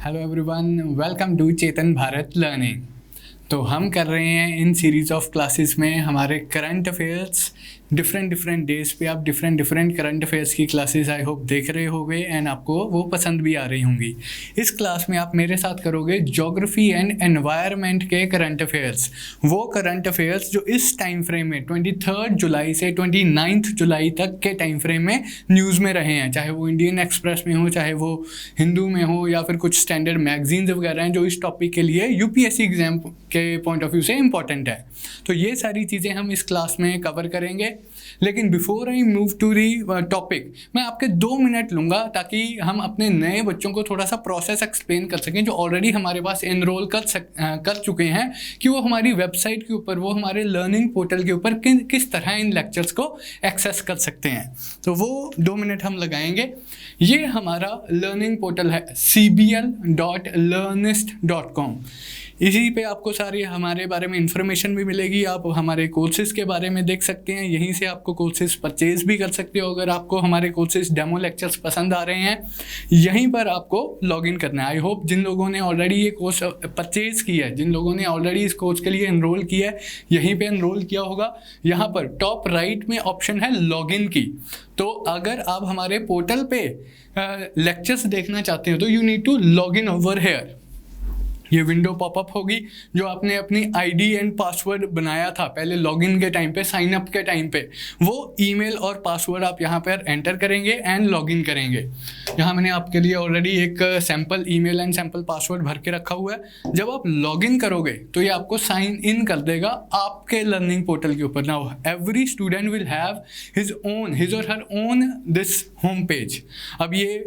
Hello everyone, welcome to Chetan Bharat learning. तो हम कर रहे हैं इन सीरीज ऑफ क्लासेस में हमारे करंट अफेयर्स। डिफरेंट डेज पे आप डिफरेंट करंट अफेयर्स की क्लासेस आई होप देख रहे होंगे एंड आपको वो पसंद भी आ रही होंगी। इस क्लास में आप मेरे साथ करोगे ज्योग्राफी एंड एनवायरनमेंट के करंट अफेयर्स, वो करंट अफेयर्स जो इस टाइम फ्रेम में 23 जुलाई से 29 जुलाई तक के टाइम फ्रेम में न्यूज़ में रहे हैं, चाहे वो इंडियन एक्सप्रेस में हो, चाहे वो हिंदू में हो, या फिर कुछ स्टैंडर्ड मैगजीन्स वगैरह हैं जो इस टॉपिक के लिए यूपीएससी एग्जाम के पॉइंट ऑफ व्यू से इंपॉर्टेंट है। तो ये सारी चीज़ें हम इस क्लास में कवर करेंगे। लेकिन before I move to the topic, मैं आपके 2 मिनट लूँगा ताकि हम अपने नए बच्चों को थोड़ा सा प्रोसेस एक्सप्लेन कर सकें, जो ऑलरेडी हमारे पास एनरोल कर चुके हैं, कि वो हमारी वेबसाइट के ऊपर, वो हमारे लर्निंग पोर्टल के ऊपर किस तरह इन लेक्चर्स को एक्सेस कर सकते हैं। तो वो 2 मिनट हम लगाएंगे। ये हमारा लर्निंग पोर्टल है cbl.learnist.com। इसी पे आपको सारी हमारे बारे में इंफॉर्मेशन भी मिलेगी। आप हमारे कोर्सेज़ के बारे में देख सकते हैं, यहीं से आपको कोर्सेज़ परचेज़ भी कर सकते हो। अगर आपको हमारे कोर्सेज़ डेमो लेक्चर्स पसंद आ रहे हैं, यहीं पर आपको लॉगिन करना है। आई होप जिन लोगों ने ऑलरेडी ये कोर्स परचेज़ किया है, जिन लोगों ने ऑलरेडी इस कोर्स के लिए एनरोल किया है, यहीं पर एनरोल किया होगा। यहाँ पर टॉप राइट में ऑप्शन है लॉगिन की। तो अगर आप हमारे पोर्टल पे लेक्चर्स देखना चाहते हैं तो you need to log in over here. ये विंडो पॉपअप होगी जो आपने अपनी आईडी एंड पासवर्ड बनाया था पहले लॉगिन के टाइम पे, साइन अप के टाइम पे, वो ईमेल और पासवर्ड आप यहाँ पर एंटर करेंगे एंड लॉगिन करेंगे। यहाँ मैंने आपके लिए ऑलरेडी एक sample email and sample password भर के रखा हुआ है। जब आप लॉगिन करोगे तो ये आपको साइन इन कर देगा आपके लर्निंग पोर्टल के ऊपर। Now every student will have his और her own this home page. अब ये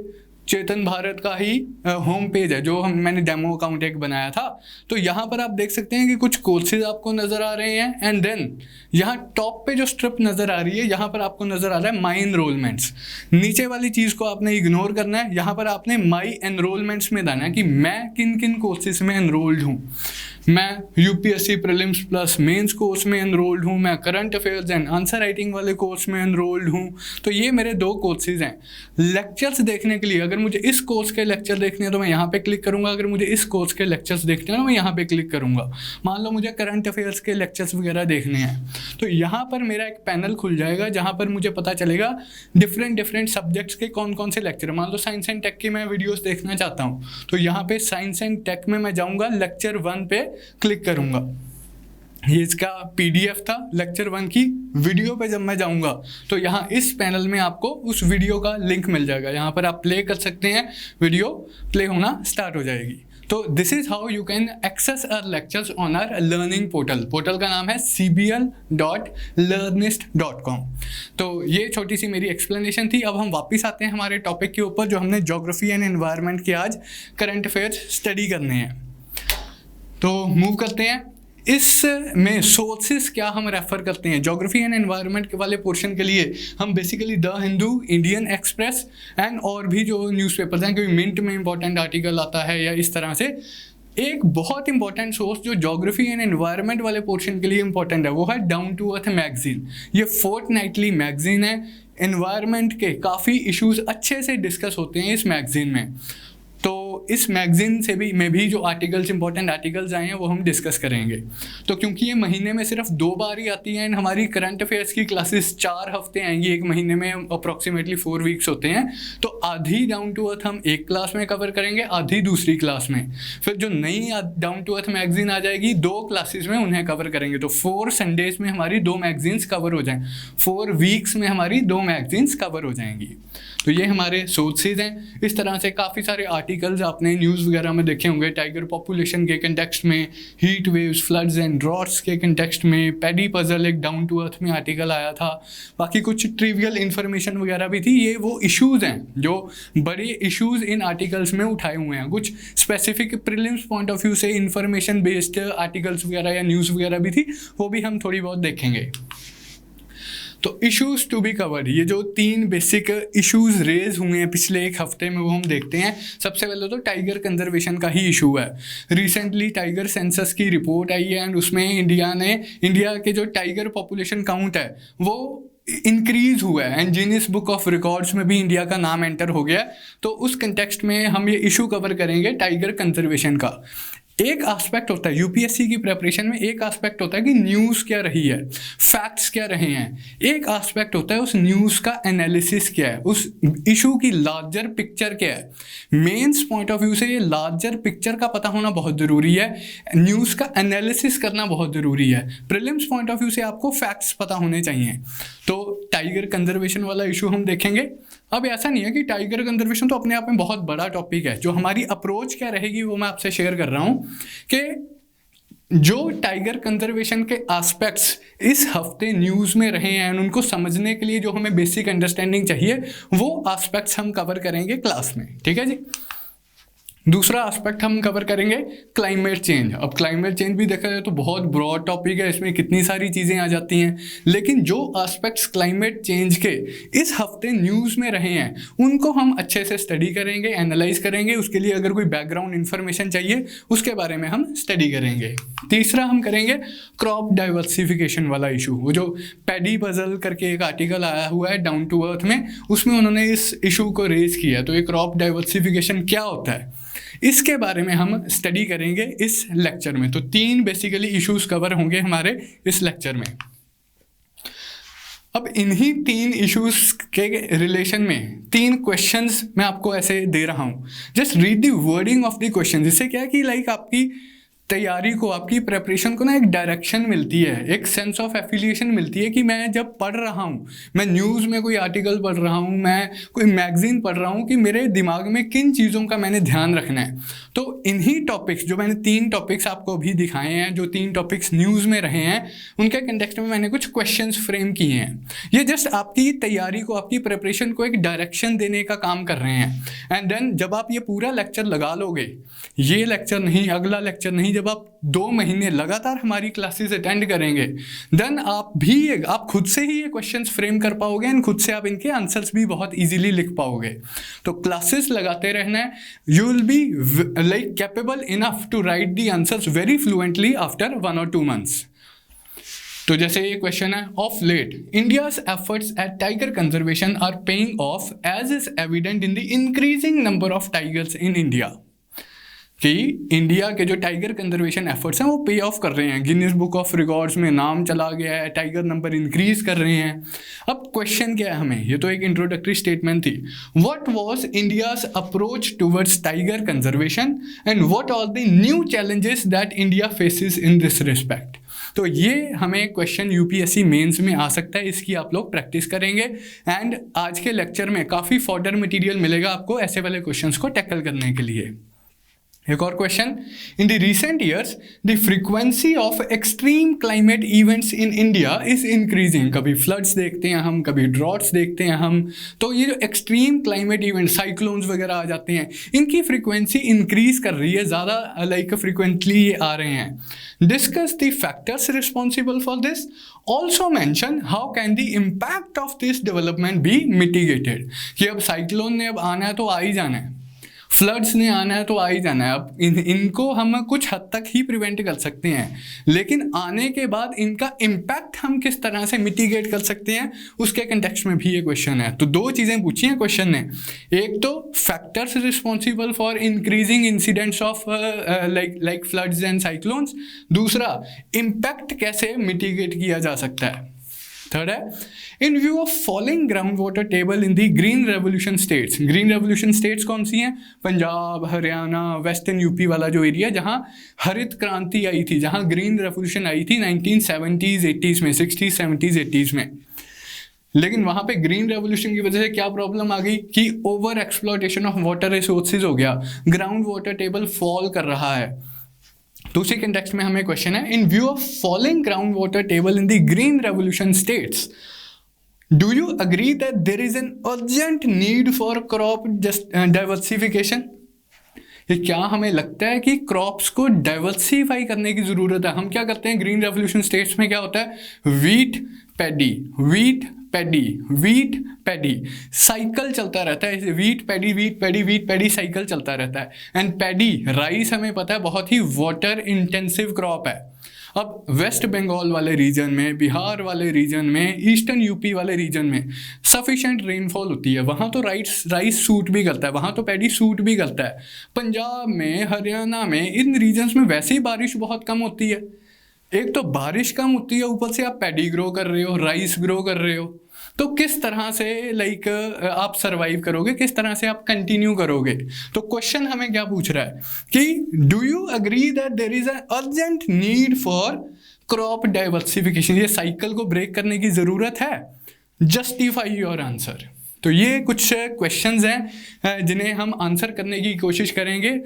चेतन भारत का ही होम पेज है जो मैंने डेमो अकाउंट एक बनाया था। तो यहाँ पर आप देख सकते हैं कि कुछ कोर्सेज आपको नज़र आ रहे हैं एंड देन यहाँ टॉप पे जो स्ट्रिप नज़र आ रही है, यहाँ पर आपको नज़र आ रहा है माई एनरोलमेंट्स। नीचे वाली चीज़ को आपने इग्नोर करना है। यहाँ पर आपने माई एनरोलमेंट्स में जाना है कि मैं किन किन कोर्सेज में एनरोल्ड हूँ। मैं UPSC prelims plus mains course में एनरोल्ड हूँ, मैं current affairs and answer writing वाले कोर्स में एनरोल्ड हूँ। तो ये मेरे 2 कोर्सेज हैं। लेक्चर्स देखने के लिए अगर मुझे इस कोर्स के लेक्चर देखने हैं तो मैं यहाँ पे क्लिक करूँगा। अगर मुझे इस कोर्स के लेक्चर्स देखने हैं तो मैं यहाँ पे क्लिक करूँगा। मान लो मुझे करंट अफेयर्स के लेक्चर्स वगैरह देखने हैं तो यहाँ पर मेरा एक पैनल खुल जाएगा जहाँ पर मुझे पता चलेगा डिफरेंट सब्जेक्ट्स के कौन कौन से लेक्चर। मान लो साइंस एंड टेक की मैं वीडियोज़ देखना चाहता हूँ तो यहाँ पे साइंस एंड टेक में मैं जाऊँगा, लेक्चर 1 पे क्लिक करूँगा। ये इसका पीडीएफ था लेक्चर 1 की। वीडियो पे जब मैं जाऊंगा तो यहाँ इस पैनल में आपको उस वीडियो का लिंक मिल जाएगा। यहाँ पर आप प्ले कर सकते हैं, वीडियो प्ले होना स्टार्ट हो जाएगी। तो this is how you can access our lectures on our learning portal. Portal का नाम है cbl.learnist.com। तो ये छोटी सी मेरी एक्सप्लेनेशन थी। अब हम वापस आते हैं हमारे टॉपिक के ऊपर जो हमने ज्योग्राफी एंड एनवायरनमेंट के आज करंट अफेयर्स स्टडी करने हैं। तो मूव करते हैं। इसमें सोर्सेस क्या हम रेफर करते हैं ज्योग्राफी एंड एनवायरनमेंट के वाले पोर्शन के लिए, हम basically the Hindu, Indian express and और भी जो न्यूज़पेपर्स हैं, क्योंकि मिंट में इंपॉर्टेंट आर्टिकल आता है या इस तरह से। एक बहुत इंपॉर्टेंट सोर्स जो ज्योग्राफी एंड एनवायरनमेंट वाले पोर्शन के लिए इंपॉर्टेंट है वो है डाउन टू अर्थ मैगजीन। ये फोर्टनाइटली मैगजीन है। एनवायरनमेंट के काफ़ी इश्यूज अच्छे से डिस्कस होते हैं इस मैगजीन में। तो इस मैगजीन से भी में भी जो आर्टिकल्स, इंपॉर्टेंट आर्टिकल्स आए हैं वो हम डिस्कस करेंगे। तो क्योंकि ये महीने में सिर्फ 2 बार ही आती हैं, हमारी करंट अफेयर्स की क्लासेस 4 हफ्ते आएंगी, एक महीने में अप्रॉक्सीमेटली 4 वीक्स होते हैं। तो आधी डाउन टू अर्थ हम एक क्लास में कवर करेंगे, आधी दूसरी क्लास में। फिर जो नई डाउन टू अर्थ मैगजीन आ जाएगी 2 क्लासेस में उन्हें कवर करेंगे। तो 4 संडेज में हमारी 2 मैगजीन्स कवर हो जाएँ, 4 वीक्स में हमारी 2 मैगजीन्स कवर हो जाएंगी। तो ये हमारे सोर्सेज हैं। इस तरह से काफ़ी सारे आर्टिकल्स आपने न्यूज़ वगैरह में देखे होंगे, टाइगर पॉपुलेशन के कंटेक्स्ट में, heat waves, floods and droughts के कंटेक्स्ट में, पैडी पजल एक डाउन टू अर्थ में आर्टिकल आया था। बाकी कुछ ट्रिवियल इन्फॉर्मेशन वगैरह भी थी। ये वो इश्यूज़ हैं जो बड़े इश्यूज़ इन आर्टिकल्स में उठाए हुए हैं। कुछ specific prelims point of view से इंफॉर्मेशन बेस्ड आर्टिकल्स वगैरह या न्यूज़ वगैरह भी थी, वो भी हम थोड़ी बहुत देखेंगे। तो इश्यूज टू बी कवर्ड, ये जो 3 बेसिक इश्यूज रेज हुए हैं पिछले 1 हफ्ते में वो हम देखते हैं। सबसे पहले तो टाइगर कंजर्वेशन का ही इशू है। रिसेंटली टाइगर सेंसस की रिपोर्ट आई है एंड उसमें इंडिया के जो टाइगर पॉपुलेशन काउंट है वो इंक्रीज हुआ है and Guinness book of records में भी इंडिया का नाम एंटर हो गया। तो उस कंटेक्स्ट में हम ये इशू कवर करेंगे टाइगर कंजर्वेशन का। एक एस्पेक्ट होता है यूपीएससी की प्रिपरेशन में, एक एस्पेक्ट होता है कि न्यूज़ क्या रही है, फैक्ट्स क्या रहे हैं, एक एस्पेक्ट होता है उस न्यूज़ का एनालिसिस क्या है, उस इशू की लार्जर पिक्चर क्या है। मेंस पॉइंट ऑफ व्यू से ये लार्जर पिक्चर का पता होना बहुत ज़रूरी है, न्यूज़ का एनालिसिस करना बहुत ज़रूरी है। प्रीलिम्स पॉइंट ऑफ व्यू से आपको फैक्ट्स पता होने चाहिए। तो टाइगर कंजर्वेशन वाला इशू हम देखेंगे। अब ऐसा नहीं है कि टाइगर कंजर्वेशन तो अपने आप में बहुत बड़ा टॉपिक है, जो हमारी अप्रोच क्या रहेगी वो मैं आपसे शेयर कर रहा हूँ कि जो टाइगर कंजर्वेशन के एस्पेक्ट्स इस हफ्ते न्यूज़ में रहे हैं उनको समझने के लिए जो हमें बेसिक अंडरस्टैंडिंग चाहिए वो एस्पेक्ट्स हम कवर करेंगे क्लास में, ठीक है जी। दूसरा एस्पेक्ट हम कवर करेंगे क्लाइमेट चेंज। अब क्लाइमेट चेंज भी देखा जाए तो बहुत ब्रॉड टॉपिक है, इसमें कितनी सारी चीज़ें आ जाती हैं, लेकिन जो एस्पेक्ट्स क्लाइमेट चेंज के इस हफ्ते न्यूज़ में रहे हैं उनको हम अच्छे से स्टडी करेंगे, एनालाइज करेंगे। उसके लिए अगर कोई बैकग्राउंड इन्फॉर्मेशन चाहिए उसके बारे में हम स्टडी करेंगे। तीसरा हम करेंगे क्रॉप डाइवर्सिफिकेशन वाला इशू। वो जो पैडी पजल करके एक आर्टिकल आया हुआ है डाउन टू अर्थ में, उसमें उन्होंने इस इशू को रेज किया। तो ये क्रॉप डाइवर्सिफिकेशन क्या होता है इसके बारे में हम स्टडी करेंगे इस लेक्चर में। तो 3 बेसिकली इश्यूज कवर होंगे हमारे इस लेक्चर में। अब इन्हीं 3 इश्यूज के रिलेशन में 3 क्वेश्चंस मैं आपको ऐसे दे रहा हूं। Just read the wording of the question. इससे क्या है कि लाइक आपकी तैयारी को, आपकी प्रिपरेशन को ना एक डायरेक्शन मिलती है, एक सेंस ऑफ एफिलिएशन मिलती है कि मैं जब पढ़ रहा हूँ, मैं न्यूज़ में कोई आर्टिकल पढ़ रहा हूँ, मैं कोई मैगजीन पढ़ रहा हूँ, कि मेरे दिमाग में किन चीज़ों का मैंने ध्यान रखना है। तो इन्हीं टॉपिक्स जो मैंने 3 टॉपिक्स आपको अभी दिखाए हैं, जो 3 टॉपिक्स न्यूज़ में रहे हैं, उनके कंटेक्स्ट में मैंने कुछ क्वेश्चंस फ्रेम किए हैं। ये जस्ट आपकी तैयारी को, आपकी प्रिपरेशन को एक डायरेक्शन देने का काम कर रहे हैं। एंड देन जब आप ये पूरा लेक्चर लगा लोगे, ये लेक्चर नहीं, अगला लेक्चर नहीं, जब आप 2 महीने लगातार हमारी क्लासेस अटेंड करेंगे, देन आप खुद से ही ये क्वेश्चंस फ्रेम कर पाओगे एंड खुद से आप इनके आंसर्स भी बहुत इजीली लिख पाओगे। तो क्लासेस लगाते रहना है। You will be like capable enough to write the answers very fluently after 1 or 2 months। तो जैसे ये क्वेश्चन है, of late India's efforts at tiger conservation are paying off as is evident in the increasing number of tigers in India. कि India के जो tiger conservation efforts हैं वो पे ऑफ कर रहे हैं, गिनीज बुक ऑफ रिकॉर्ड्स में नाम चला गया है, टाइगर नंबर इंक्रीज कर रहे हैं। अब क्वेश्चन क्या है हमें, ये तो एक इंट्रोडक्टरी स्टेटमेंट थी। What was India's approach towards tiger conservation and what are the new challenges that India faces in this respect. तो ये हमें क्वेश्चन यूपीएससी मेंस में आ सकता है, इसकी आप लोग प्रैक्टिस करेंगे। एंड आज के लेक्चर में काफ़ी फॉर्डर मटेरियल मिलेगा आपको ऐसे वाले क्वेश्चंस को टैकल करने के लिए। एक और question, in the recent years the frequency of extreme climate events in India is increasing. कभी फ्लड्स देखते हैं हम, कभी ड्रॉट्स देखते हैं हम। तो ये जो एक्सट्रीम क्लाइमेट इवेंट, साइक्लोन्स वगैरह आ जाते हैं, इनकी फ्रीक्वेंसी इंक्रीज कर रही है, ज़्यादा लाइक फ्रीक्वेंटली ये आ रहे हैं। Discuss the factors responsible for this. Also mention how can the impact of this development be mitigated. कि अब साइक्लोन ने अब आना है तो आ ही जाना है, फ्लड्स ने आना है तो आ ही जाना है। अब इनको हम कुछ हद तक ही प्रिवेंट कर सकते हैं, लेकिन आने के बाद इनका इम्पैक्ट हम किस तरह से मिटिगेट कर सकते हैं, उसके कंटेक्स्ट में भी ये क्वेश्चन है। तो 2 चीज़ें पूछी हैं क्वेश्चन ने, एक तो factors responsible for increasing incidents of like floods and cyclones, दूसरा इम्पैक्ट कैसे मिटिगेट किया जा सकता है। थर्ड है, in view of falling ground water table in the green revolution states. Green revolution states कौन सी हैं? पंजाब, हरियाणा, वेस्टर्न यूपी वाला जो एरिया जहाँ हरित क्रांति आई थी, जहाँ ग्रीन रेवोल्यूशन आई थी 1970s 80s में, 60s 70s 80s में। लेकिन वहाँ पे ग्रीन रेवोल्यूशन की वजह से क्या प्रॉब्लम आ गई कि over exploitation of water resources हो गया, ग्राउंड वाटर टेबल फॉल कर रहा है। तो उसी कंटेक्स्ट में हमें क्वेश्चन है, in view of falling ground water table in the green revolution states, do you agree that there is an urgent need for crop diversification. ये क्या हमें लगता है कि क्रॉप्स को डाइवर्सिफाई करने की ज़रूरत है। हम क्या करते हैं ग्रीन रेवोल्यूशन स्टेट्स में, क्या होता है, wheat paddy, wheat paddy, wheat paddy, cycle चलता रहता है। Wheat paddy, wheat paddy, wheat paddy, cycle चलता रहता है। एंड पैडी, राइस, हमें पता है बहुत ही वाटर इंटेंसिव क्रॉप है। अब वेस्ट बंगाल वाले रीजन में, बिहार वाले रीजन में, ईस्टर्न यूपी वाले रीजन में सफिशिएंट रेनफॉल होती है, वहाँ तो राइस सूट भी करता है, वहाँ तो पैडी सूट भी करता है। पंजाब में, हरियाणा में, इन रीजन्स में वैसे ही बारिश बहुत कम होती है। एक तो बारिश कम होती है, ऊपर से आप पैडी ग्रो कर रहे हो, राइस ग्रो कर रहे हो, तो किस तरह से आप सरवाइव करोगे, किस तरह से आप कंटिन्यू करोगे। तो क्वेश्चन हमें क्या पूछ रहा है कि do you agree that there is a urgent need for crop diversification, ये साइकिल को ब्रेक करने की ज़रूरत है। Justify your answer. तो ये कुछ क्वेश्चंस हैं जिन्हें हम आंसर करने की कोशिश करेंगे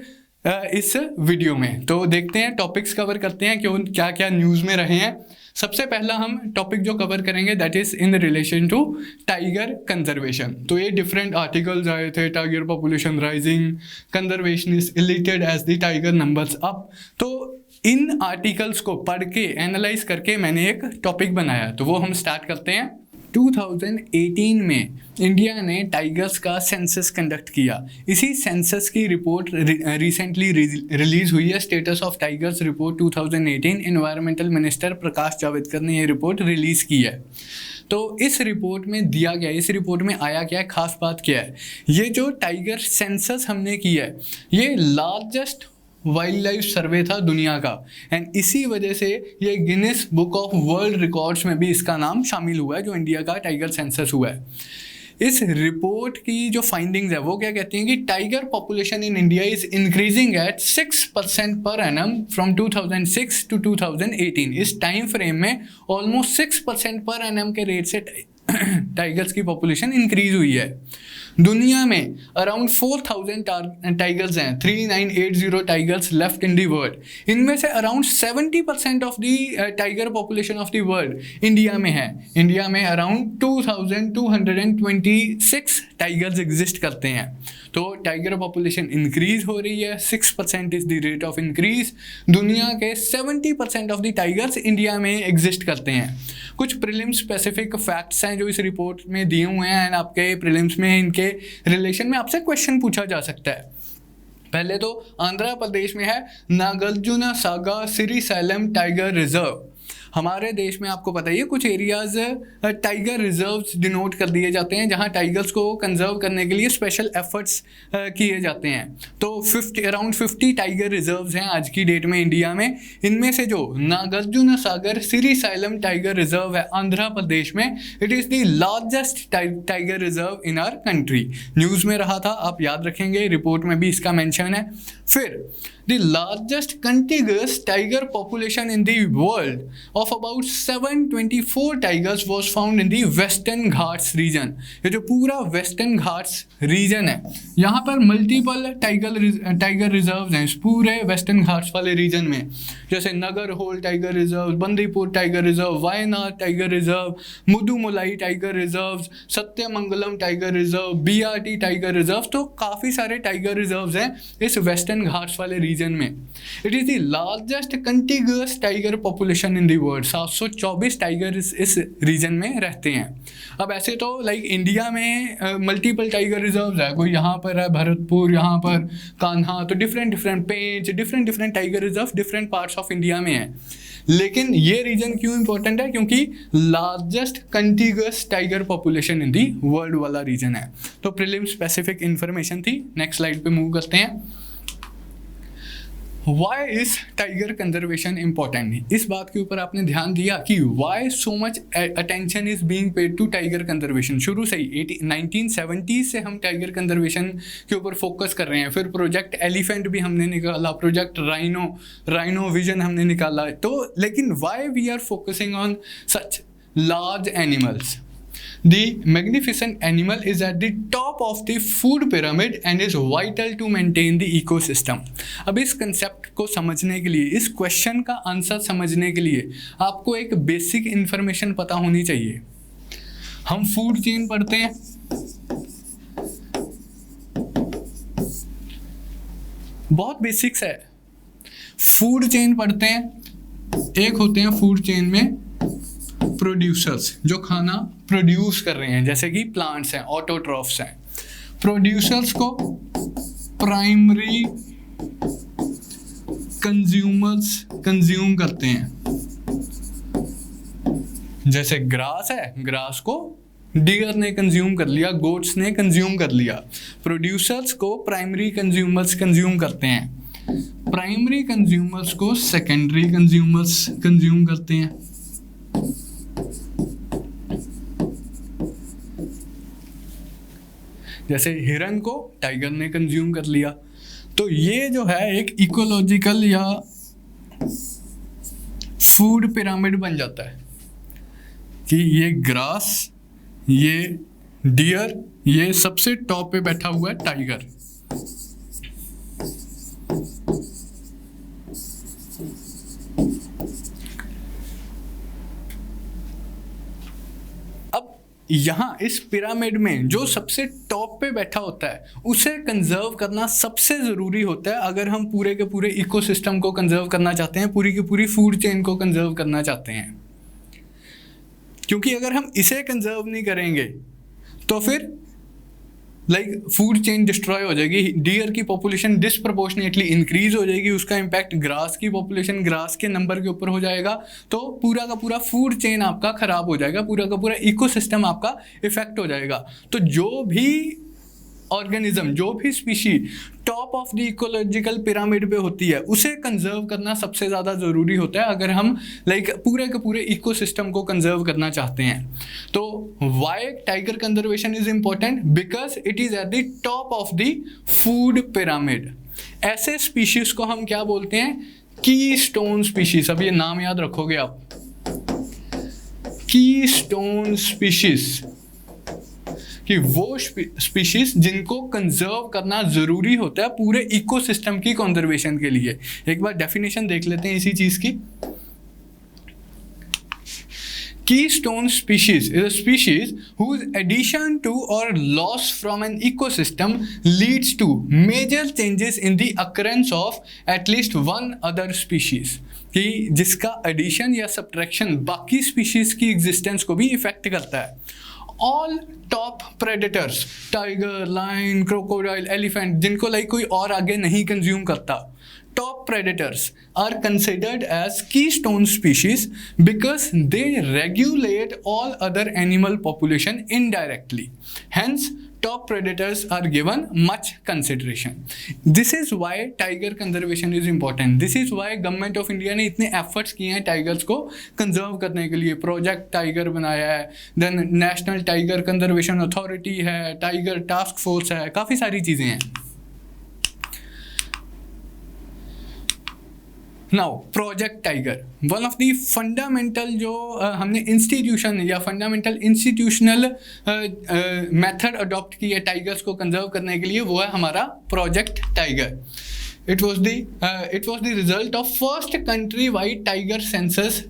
इस वीडियो में। तो देखते हैं, टॉपिक्स कवर करते हैं, क्यों क्या क्या न्यूज़ में रहे हैं। सबसे पहला हम टॉपिक जो कवर करेंगे that is in relation to tiger conservation. तो ये डिफरेंट आर्टिकल्स आए थे, tiger population rising, conservation is elated as the tiger numbers up. तो इन आर्टिकल्स को पढ़ के एनालाइज करके मैंने एक टॉपिक बनाया, तो वो हम स्टार्ट करते हैं। 2018 में इंडिया ने टाइगर्स का सेंसस कंडक्ट किया। इसी सेंसस की रिपोर्ट रिसेंटली रिलीज हुई है, status of tigers report 2018। Environmental minister Prakash Javadekar ने ये रिपोर्ट रिलीज की है। तो इस रिपोर्ट में दिया गया, इस रिपोर्ट में आया क्या है, खास बात क्या है, ये जो टाइगर सेंसस हमने किया है ये लार्जेस्ट वाइल्ड लाइफ सर्वे था दुनिया का, एंड इसी वजह से ये Guinness book of world records में भी इसका नाम शामिल हुआ है, जो इंडिया का टाइगर सेंसस हुआ है। इस रिपोर्ट की जो फाइंडिंग्स है वो क्या कहती हैं कि tiger population in India is increasing at 6% per annum from 2006 to 2018। इस टाइम फ्रेम में ऑलमोस्ट 6% पर एनम के रेट से टाइगर्स की पॉपुलेशन इंक्रीज हुई है। दुनिया में अराउंड 4000 टाइगर्स हैं, 3980 tigers left in the world. इनमें से around 70% of the tiger population of the world India में है। इंडिया में अराउंड 2226 टाइगर्स एग्जिस्ट करते हैं। तो टाइगर पॉपुलेशन इंक्रीज हो रही है, 6% is the rate of increase. दुनिया के 70% ऑफ द टाइगर्स इंडिया में एग्जिस्ट करते हैं। कुछ प्रीलिम्स स्पेसिफिक फैक्ट्स हैं जो इस रिपोर्ट में दिए हुए हैं, एंड आपके प्रीलिम्स में इनके रिलेशन में आपसे क्वेश्चन पूछा जा सकता है। पहले तो आंध्र प्रदेश में है नागार्जुन सागर श्रीशैलम टाइगर रिजर्व। हमारे देश में आपको पता ही है कुछ एरियाज टाइगर रिजर्व्स डिनोट कर दिए जाते हैं, जहां टाइगर्स को कंजर्व करने के लिए स्पेशल एफर्ट्स किए जाते हैं। तो अराउंड 50 टाइगर रिजर्व्स हैं आज की डेट में इंडिया में। इनमें से जो नागार्जुन सागर श्रीशैलम टाइगर रिजर्व है आंध्र प्रदेश में, it is the largest tiger reserve in our country. News में रहा था, आप याद रखेंगे, रिपोर्ट में भी इसका मेंशन है। फिर the largest contiguous tiger population in the world of about 724 tigers was found in the Western Ghats region। ये जो पूरा वेस्टर्न घाट्स रीजन है, यहाँ पर मल्टीपल टाइगर रिजर्व्स हैं इस पूरे वेस्टर्न घाट्स वाले रीजन में, जैसे Nagarhole tiger reserve, Bandipur tiger reserve, Wayanad tiger reserve, Mudumalai tiger reserve, Sathyamangalam tiger reserve, BRT tiger reserve. तो काफ़ी सारे टाइगर रिजर्व्स हैं इस वेस्टर्न घाट्स वाले रीजन में। It is the largest contiguous tiger population in the world. 724 tiger इस रीजन में रहते हैं। अब ऐसे तो इंडिया में मल्टीपल टाइगर रिजर्व्स है, कोई यहाँ पर है भरतपुर, यहाँ पर कान्हा, तो different Pench, different tiger reserve different parts of India में है। लेकिन ये रीजन क्यों इंपॉर्टेंट है, क्योंकि largest contiguous tiger population in the world वाला रीजन है। तो प्रीलिम स्पेसिफिक इंफॉर्मेशन थी। नेक्स्ट स्लाइड पे मूव करते हैं। Why is tiger conservation important? इस बात के ऊपर आपने ध्यान दिया कि why so much attention is being paid to tiger conservation. शुरू से ही 1970 से हम टाइगर कंजर्वेशन के ऊपर फोकस कर रहे हैं। फिर प्रोजेक्ट एलिफेंट भी हमने निकाला, प्रोजेक्ट राइनो विजन हमने निकाला। तो लेकिन why we are focusing on such large animals? The magnificent animal is at the top of the food pyramid and is vital to maintain the ecosystem। अब इस concept को समझने के लिए, इस क्वेश्चन का आंसर समझने के लिए आपको एक बेसिक इंफॉर्मेशन पता होनी चाहिए। हम फूड चेन पढ़ते हैं, बहुत बेसिक्स है। फूड चेन पढ़ते हैं, एक होते हैं फूड चेन में प्रोड्यूसर्स, जो खाना प्रोड्यूस कर रहे हैं, जैसे कि प्लांट्स हैं, ऑटोट्रॉफ्स हैं। प्रोड्यूसर्स को प्राइमरी कंज्यूमर्स कंज्यूम करते हैं। जैसे ग्रास है, ग्रास को डियर ने कंज्यूम कर लिया, गोट्स ने कंज्यूम कर लिया। प्रोड्यूसर्स को प्राइमरी कंज्यूमर्स कंज्यूम करते हैं, प्राइमरी कंज्यूमर्स को सेकेंडरी कंज्यूमर्स कंज्यूम करते हैं। जैसे हिरन को टाइगर ने कंज्यूम कर लिया। तो ये जो है एक इकोलॉजिकल या फूड पिरामिड बन जाता है कि ये ग्रास, ये डियर, ये सबसे टॉप पे बैठा हुआ है टाइगर। यहाँ इस पिरामिड में जो सबसे टॉप पे बैठा होता है उसे कंजर्व करना सबसे ज़रूरी होता है अगर हम पूरे के पूरे इकोसिस्टम को कंजर्व करना चाहते हैं, पूरी की पूरी फूड चेन को कंजर्व करना चाहते हैं। क्योंकि अगर हम इसे कंजर्व नहीं करेंगे तो फिर फूड चेन डिस्ट्रॉय हो जाएगी, डियर की पॉपुलेशन डिसप्रपोर्शनेटली इंक्रीज हो जाएगी, उसका इम्पैक्ट ग्रास की पॉपुलेशन, ग्रास के नंबर के ऊपर हो जाएगा, तो पूरा का पूरा फूड चेन आपका खराब हो जाएगा, पूरा का पूरा इकोसिस्टम आपका इफेक्ट हो जाएगा। तो जो भी ऑर्गेनिज्म, जो भी species top of the ecological pyramid पे होती है उसे कंजर्व करना सबसे ज़्यादा ज़रूरी होता है अगर हम पूरे के पूरे इकोसिस्टम को कंजर्व करना चाहते हैं। तो why tiger conservation is important? Because it is at the top of the food pyramid. ऐसे स्पीशीज को हम क्या बोलते हैं? Keystone species. अब ये नाम याद रखोगे आप, कीस्टोन स्पीशीज, कि वो स्पीशीज जिनको कंजर्व करना ज़रूरी होता है पूरे इकोसिस्टम की कंजर्वेशन के लिए। एक बार डेफिनेशन देख लेते हैं इसी चीज़ की। Keystone species is a species whose addition to or loss from an ecosystem leads to major changes in the occurrence of at least one other species। कि जिसका एडिशन या सब्ट्रैक्शन बाकी स्पीशीज की एग्जिस्टेंस को भी इफेक्ट करता है। All top predators, tiger, lion, crocodile, elephant, जिनको कोई और आगे नहीं कंज्यूम करता, top predators are considered as keystone species because they regulate all other animal population indirectly. Hence, top predators are given much consideration. This is why tiger conservation is important. This is why government of India ने इतने efforts किए हैं tigers को conserve करने के लिए। Project tiger बनाया है, then national tiger conservation authority है, टाइगर टास्क फोर्स है, काफ़ी सारी चीज़ें हैं। Now project tiger, one of the fundamental जो हमने इंस्टीट्यूशन या फंडामेंटल इंस्टीट्यूशनल मेथड अडॉप्ट की है टाइगर्स को कंजर्व करने के लिए, वो है हमारा project tiger. It was the result of first country wide tiger census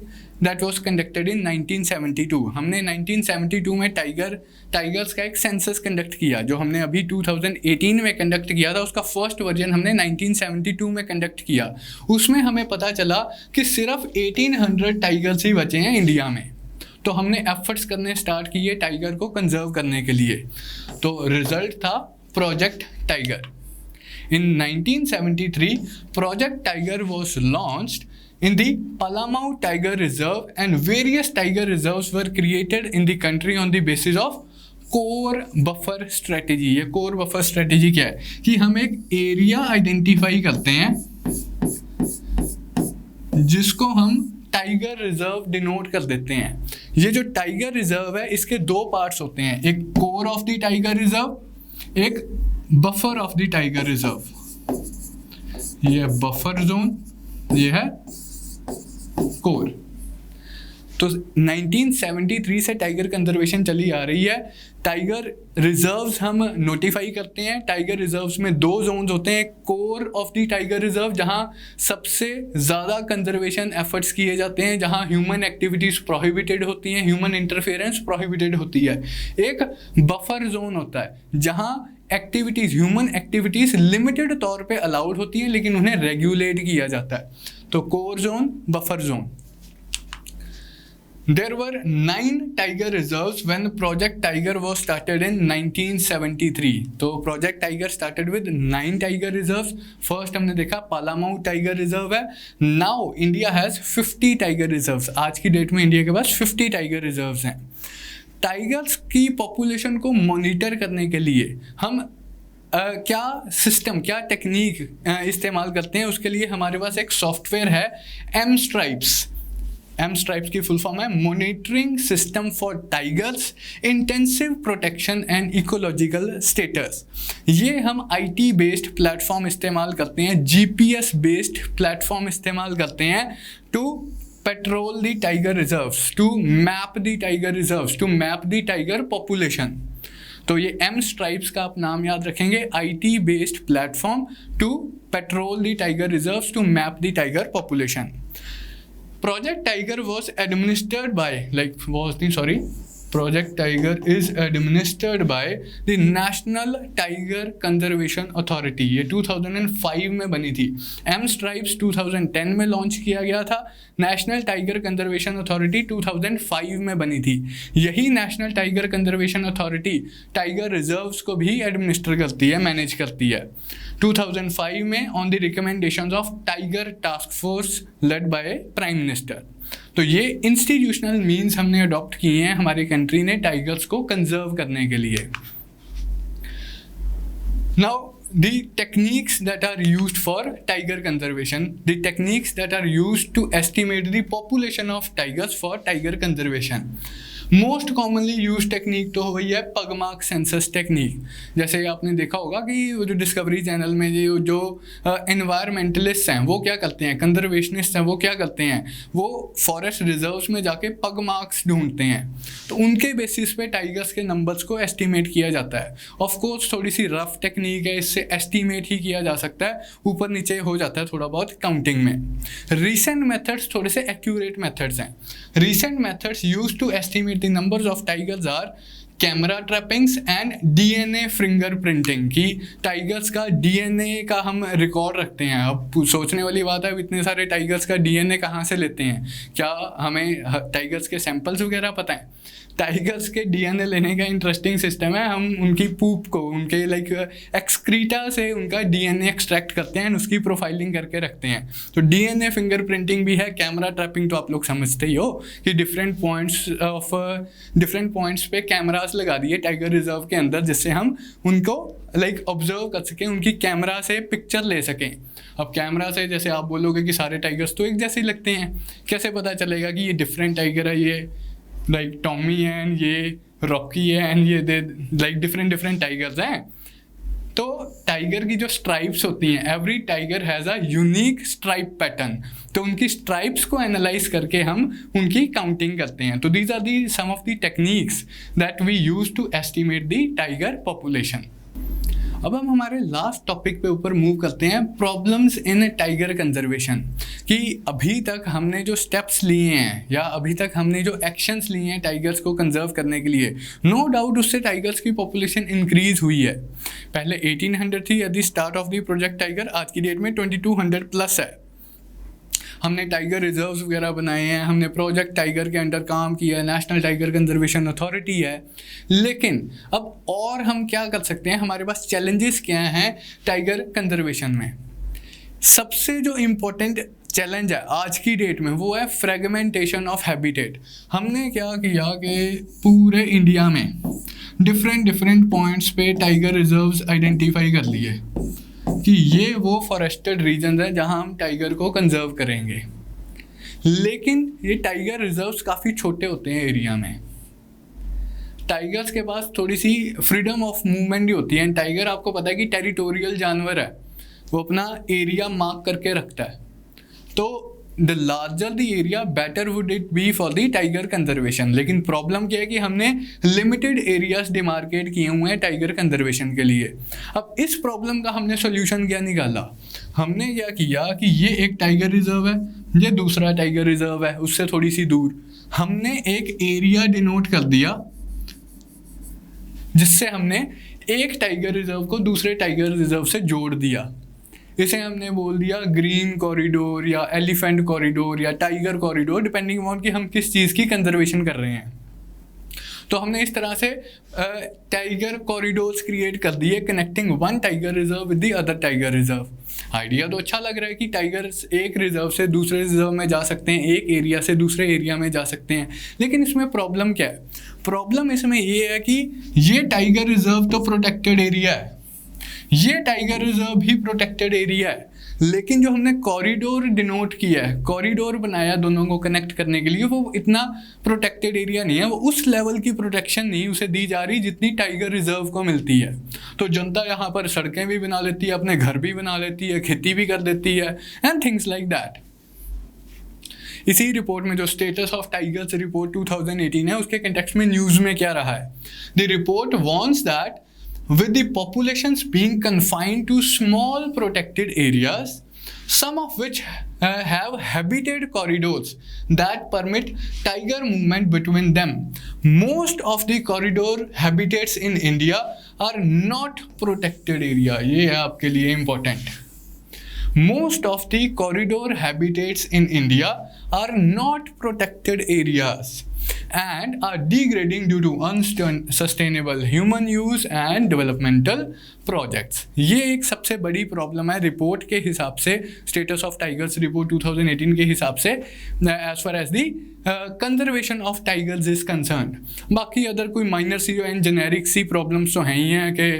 that was conducted in 1972। हमने 1972 में टाइगर्स का एक सेंसस कंडक्ट किया, जो हमने अभी 2018 में कंडक्ट किया था। उसका फर्स्ट वर्जन हमने 1972 में कंडक्ट किया। उसमें हमें पता चला कि सिर्फ 1800 टाइगर्स ही बचे हैं इंडिया में। तो हमने एफर्ट्स करने स्टार्ट किए टाइगर को कंजर्व करने के लिए। तो रिजल्ट था project tiger. In 1973, Project Tiger was launched in the Palamau Tiger Reserve, and various tiger reserves were created in the country on the basis of core buffer strategy। ये core buffer strategy क्या है? कि हम एक area identify करते हैं जिसको हम टाइगर रिजर्व डिनोट कर देते हैं। ये जो टाइगर रिजर्व है इसके दो पार्ट्स होते हैं, एक core of the tiger reserve, एक buffer of the tiger reserve. ये बफर जोन, ये है कोर। तो 1973 से टाइगर कंजर्वेशन चली आ रही है। टाइगर रिजर्व्स हम नोटिफाई करते हैं। टाइगर रिजर्व्स में दो जोन्स होते हैं, core of the tiger reserve जहां सबसे ज़्यादा कंजर्वेशन एफर्ट्स किए जाते हैं, जहां ह्यूमन एक्टिविटीज़ प्रोहिबिटेड होती हैं, ह्यूमन इंटरफेरेंस प्रोहिबिटेड होती है। एक बफर जोन होता है जहां एक्टिविटीज़, ह्यूमन एक्टिविटीज़ लिमिटेड तौर पे अलाउड होती हैं लेकिन उन्हें रेगुलेट किया जाता है। तो core zone, buffer zone. There were 9 tiger reserves when Project Tiger was started in 1973. तो Project Tiger started with 9 tiger reserves. First हमने देखा पालामाऊ टाइगर रिजर्व है. Now India has 50 tiger reserves. आज की डेट में इंडिया के पास 50 टाइगर रिजर्व्स हैं. Tigers की पॉपुलेशन को मॉनिटर करने के लिए हम क्या सिस्टम, क्या टेक्निक इस्तेमाल करते हैं, उसके लिए हमारे पास एक सॉफ्टवेयर है M-Stripes की फुल फॉर्म है monitoring system for tigers intensive protection and ecological status. ये हम IT बेस्ड प्लेटफॉर्म इस्तेमाल करते हैं, GPS बेस्ड प्लेटफॉर्म इस्तेमाल करते हैं to patrol the tiger reserves, to map the tiger reserves, to map the tiger population. तो ये M-Stripes का आप नाम याद रखेंगे, IT based platform to patrol the tiger reserves, to map the tiger population. Project Tiger was administered by, Project Tiger is administered by the National Tiger Conservation Authority. ये 2005 में बनी थी. M-Stripes 2010 में लॉन्च किया गया था. नेशनल टाइगर कंजर्वेशन अथॉरिटी 2005 में बनी थी. यही national tiger conservation authority tiger reserves को भी एडमिनिस्टर करती है, मैनेज करती है. 2005 में on the recommendations of tiger task force led by prime minister. तो ये इंस्टीट्यूशनल मीन्स हमने अडॉप्ट किए हैं हमारी कंट्री ने टाइगर्स को कंजर्व करने के लिए. Now the techniques that are used for tiger conservation, the techniques that are used to estimate the population of tigers for tiger conservation. Most commonly use technique तो वही है पगमार्क सेंसस टेक्निक. जैसे आपने देखा होगा कि वो जो डिस्कवरी चैनल में जो एनवायरमेंटलिस्ट हैं वो क्या करते हैं, कंजर्वेशनिस्ट हैं वो क्या करते हैं, वो फॉरेस्ट रिजर्व्स में जाके पग मार्क्स ढूंढते हैं. तो उनके बेसिस पे टाइगर्स के नंबर्स को एस्टिमेट किया जाता है. ऑफ कोर्स थोड़ी सी रफ टेक्निक है, इससे एस्टिमेट ही किया जा सकता है, ऊपर नीचे हो जाता है थोड़ा बहुत काउंटिंग में. रिसेंट मेथड्स थोड़े से एक्यूरेट मेथड्स हैं. Recent methods use to estimate the numbers of tigers are camera trappings and DNA fingerprinting. की टाइगर्स का DNA का हम रिकॉर्ड रखते हैं. अब सोचने वाली बात है, इतने सारे टाइगर्स का DNA कहाँ से लेते हैं, क्या हमें टाइगर्स के सैंपल्स वगैरह पता है? टाइगर्स के DNA लेने का इंटरेस्टिंग सिस्टम है. हम उनकी पूप को, उनके एक्सक्रीटा से उनका DNA एक्सट्रैक्ट करते हैं, उसकी प्रोफाइलिंग करके रखते हैं. तो DNA फिंगरप्रिंटिंग भी है. कैमरा ट्रैपिंग तो आप लोग समझते ही हो कि डिफरेंट पॉइंट्स पे कैमरा लगा दिए टाइगर रिजर्व के अंदर, जिससे हम उनको ऑब्जर्व कर सकें, उनकी कैमरा से पिक्चर ले सकें. अब कैमरा से जैसे आप बोलोगे कि सारे टाइगर्स तो एक जैसे ही लगते हैं, कैसे पता चलेगा कि ये डिफरेंट टाइगर है, ये टॉमी है एंड ये रॉकी है एंड ये डिफरेंट टाइगर्स हैं. तो टाइगर की जो स्ट्राइप्स होती हैं, every tiger has a unique stripe pattern. तो उनकी स्ट्राइप्स को एनालाइज करके हम उनकी काउंटिंग करते हैं. तो these are the some of the techniques that we use to estimate the tiger population. अब हम हमारे लास्ट टॉपिक पे ऊपर मूव करते हैं, प्रॉब्लम्स इन टाइगर कंजर्वेशन. कि अभी तक हमने जो स्टेप्स लिए हैं या अभी तक हमने जो एक्शंस लिए हैं टाइगर्स को कंजर्व करने के लिए, नो डाउट उससे टाइगर्स की पॉपुलेशन इंक्रीज हुई है. पहले 1800 थी at the start of the project tiger, आज की डेट में 2200 प्लस है. हमने टाइगर रिजर्व्स वगैरह बनाए हैं, हमने प्रोजेक्ट टाइगर के अंडर काम किया है, नेशनल टाइगर कंजर्वेशन अथॉरिटी है. लेकिन अब और हम क्या कर सकते हैं, हमारे पास चैलेंजेस क्या हैं टाइगर कंजर्वेशन में. सबसे जो इम्पोर्टेंट चैलेंज है आज की डेट में वो है फ्रेगमेंटेशन ऑफ हैबिटेट. हमने क्या किया कि पूरे इंडिया में डिफरेंट पॉइंट्स पे टाइगर रिजर्व्स आइडेंटिफाई कर लिए कि ये वो फॉरेस्टेड रीजन है जहां हम टाइगर को कंजर्व करेंगे. लेकिन ये टाइगर रिजर्व्स काफ़ी छोटे होते हैं एरिया में. टाइगर्स के पास थोड़ी सी फ्रीडम ऑफ मूवमेंट भी होती है. टाइगर आपको पता है कि टेरिटोरियल जानवर है, वो अपना एरिया मार्क करके रखता है. तो the larger the area better would it be for the tiger conservation. लेकिन प्रॉब्लम क्या है कि हमने लिमिटेड एरियाज डिमार्केट किए हुए हैं टाइगर कंजर्वेशन के लिए. अब इस प्रॉब्लम का हमने सोल्यूशन क्या निकाला, हमने क्या किया कि ये एक टाइगर रिजर्व है, ये दूसरा टाइगर रिजर्व है, उससे थोड़ी सी दूर हमने एक एरिया डिनोट कर दिया, जिससे हमने एक टाइगर रिजर्व को दूसरे टाइगर रिजर्व से जोड़ दिया. इसे हमने बोल दिया ग्रीन कॉरिडोर या एलिफेंट कॉरिडोर या टाइगर कॉरिडोर, डिपेंडिंग ऑन कि हम किस चीज़ की कंजर्वेशन कर रहे हैं। तो हमने इस तरह से टाइगर कॉरिडोर्स क्रिएट कर दिए connecting one tiger reserve with the other tiger reserve. Idea तो अच्छा लग रहा है कि टाइगर्स एक रिजर्व से दूसरे रिजर्व में जा सकते हैं, एक एरिया से दूसरे एरिया में जा सकते हैं, लेकिन इसमें प्रॉब्लम क्या है? प्रॉब्लम इसमें ये है कि ये टाइगर रिजर्व तो प्रोटेक्टेड एरिया है, ये टाइगर रिजर्व भी प्रोटेक्टेड एरिया है, लेकिन जो हमने कॉरिडोर डिनोट किया है, कॉरिडोर बनाया दोनों को कनेक्ट करने के लिए, वो इतना प्रोटेक्टेड एरिया नहीं है, वो उस लेवल की प्रोटेक्शन नहीं उसे दी जा रही जितनी टाइगर रिजर्व को मिलती है। तो जनता यहाँ पर सड़कें भी बना लेती है, अपने घर भी बना लेती है, खेती भी कर देती है एंड थिंग्स लाइक दैट। इसी रिपोर्ट में जो स्टेटस ऑफ टाइगर्स रिपोर्ट 2018 है, उसके कंटेक्स्ट में न्यूज़ में क्या रहा है? The report warns that with the populations being confined to small protected areas, some of which have habitat corridors that permit tiger movement between them. Most of the corridor habitats in India are not protected area. ये है आपके लिए important. Most of the corridor habitats in India are not protected areas and are degrading due to unsustainable human use and developmental projects. ये एक सबसे बड़ी problem है report के हिसाब से, स्टेटस ऑफ टाइगर्स रिपोर्ट 2018 के हिसाब से, as far as the conservation of tigers is concern. बाकी अदर कोई माइनर सी एंड जेनेरिक सी प्रॉब्लम्स तो हैं ही हैं कि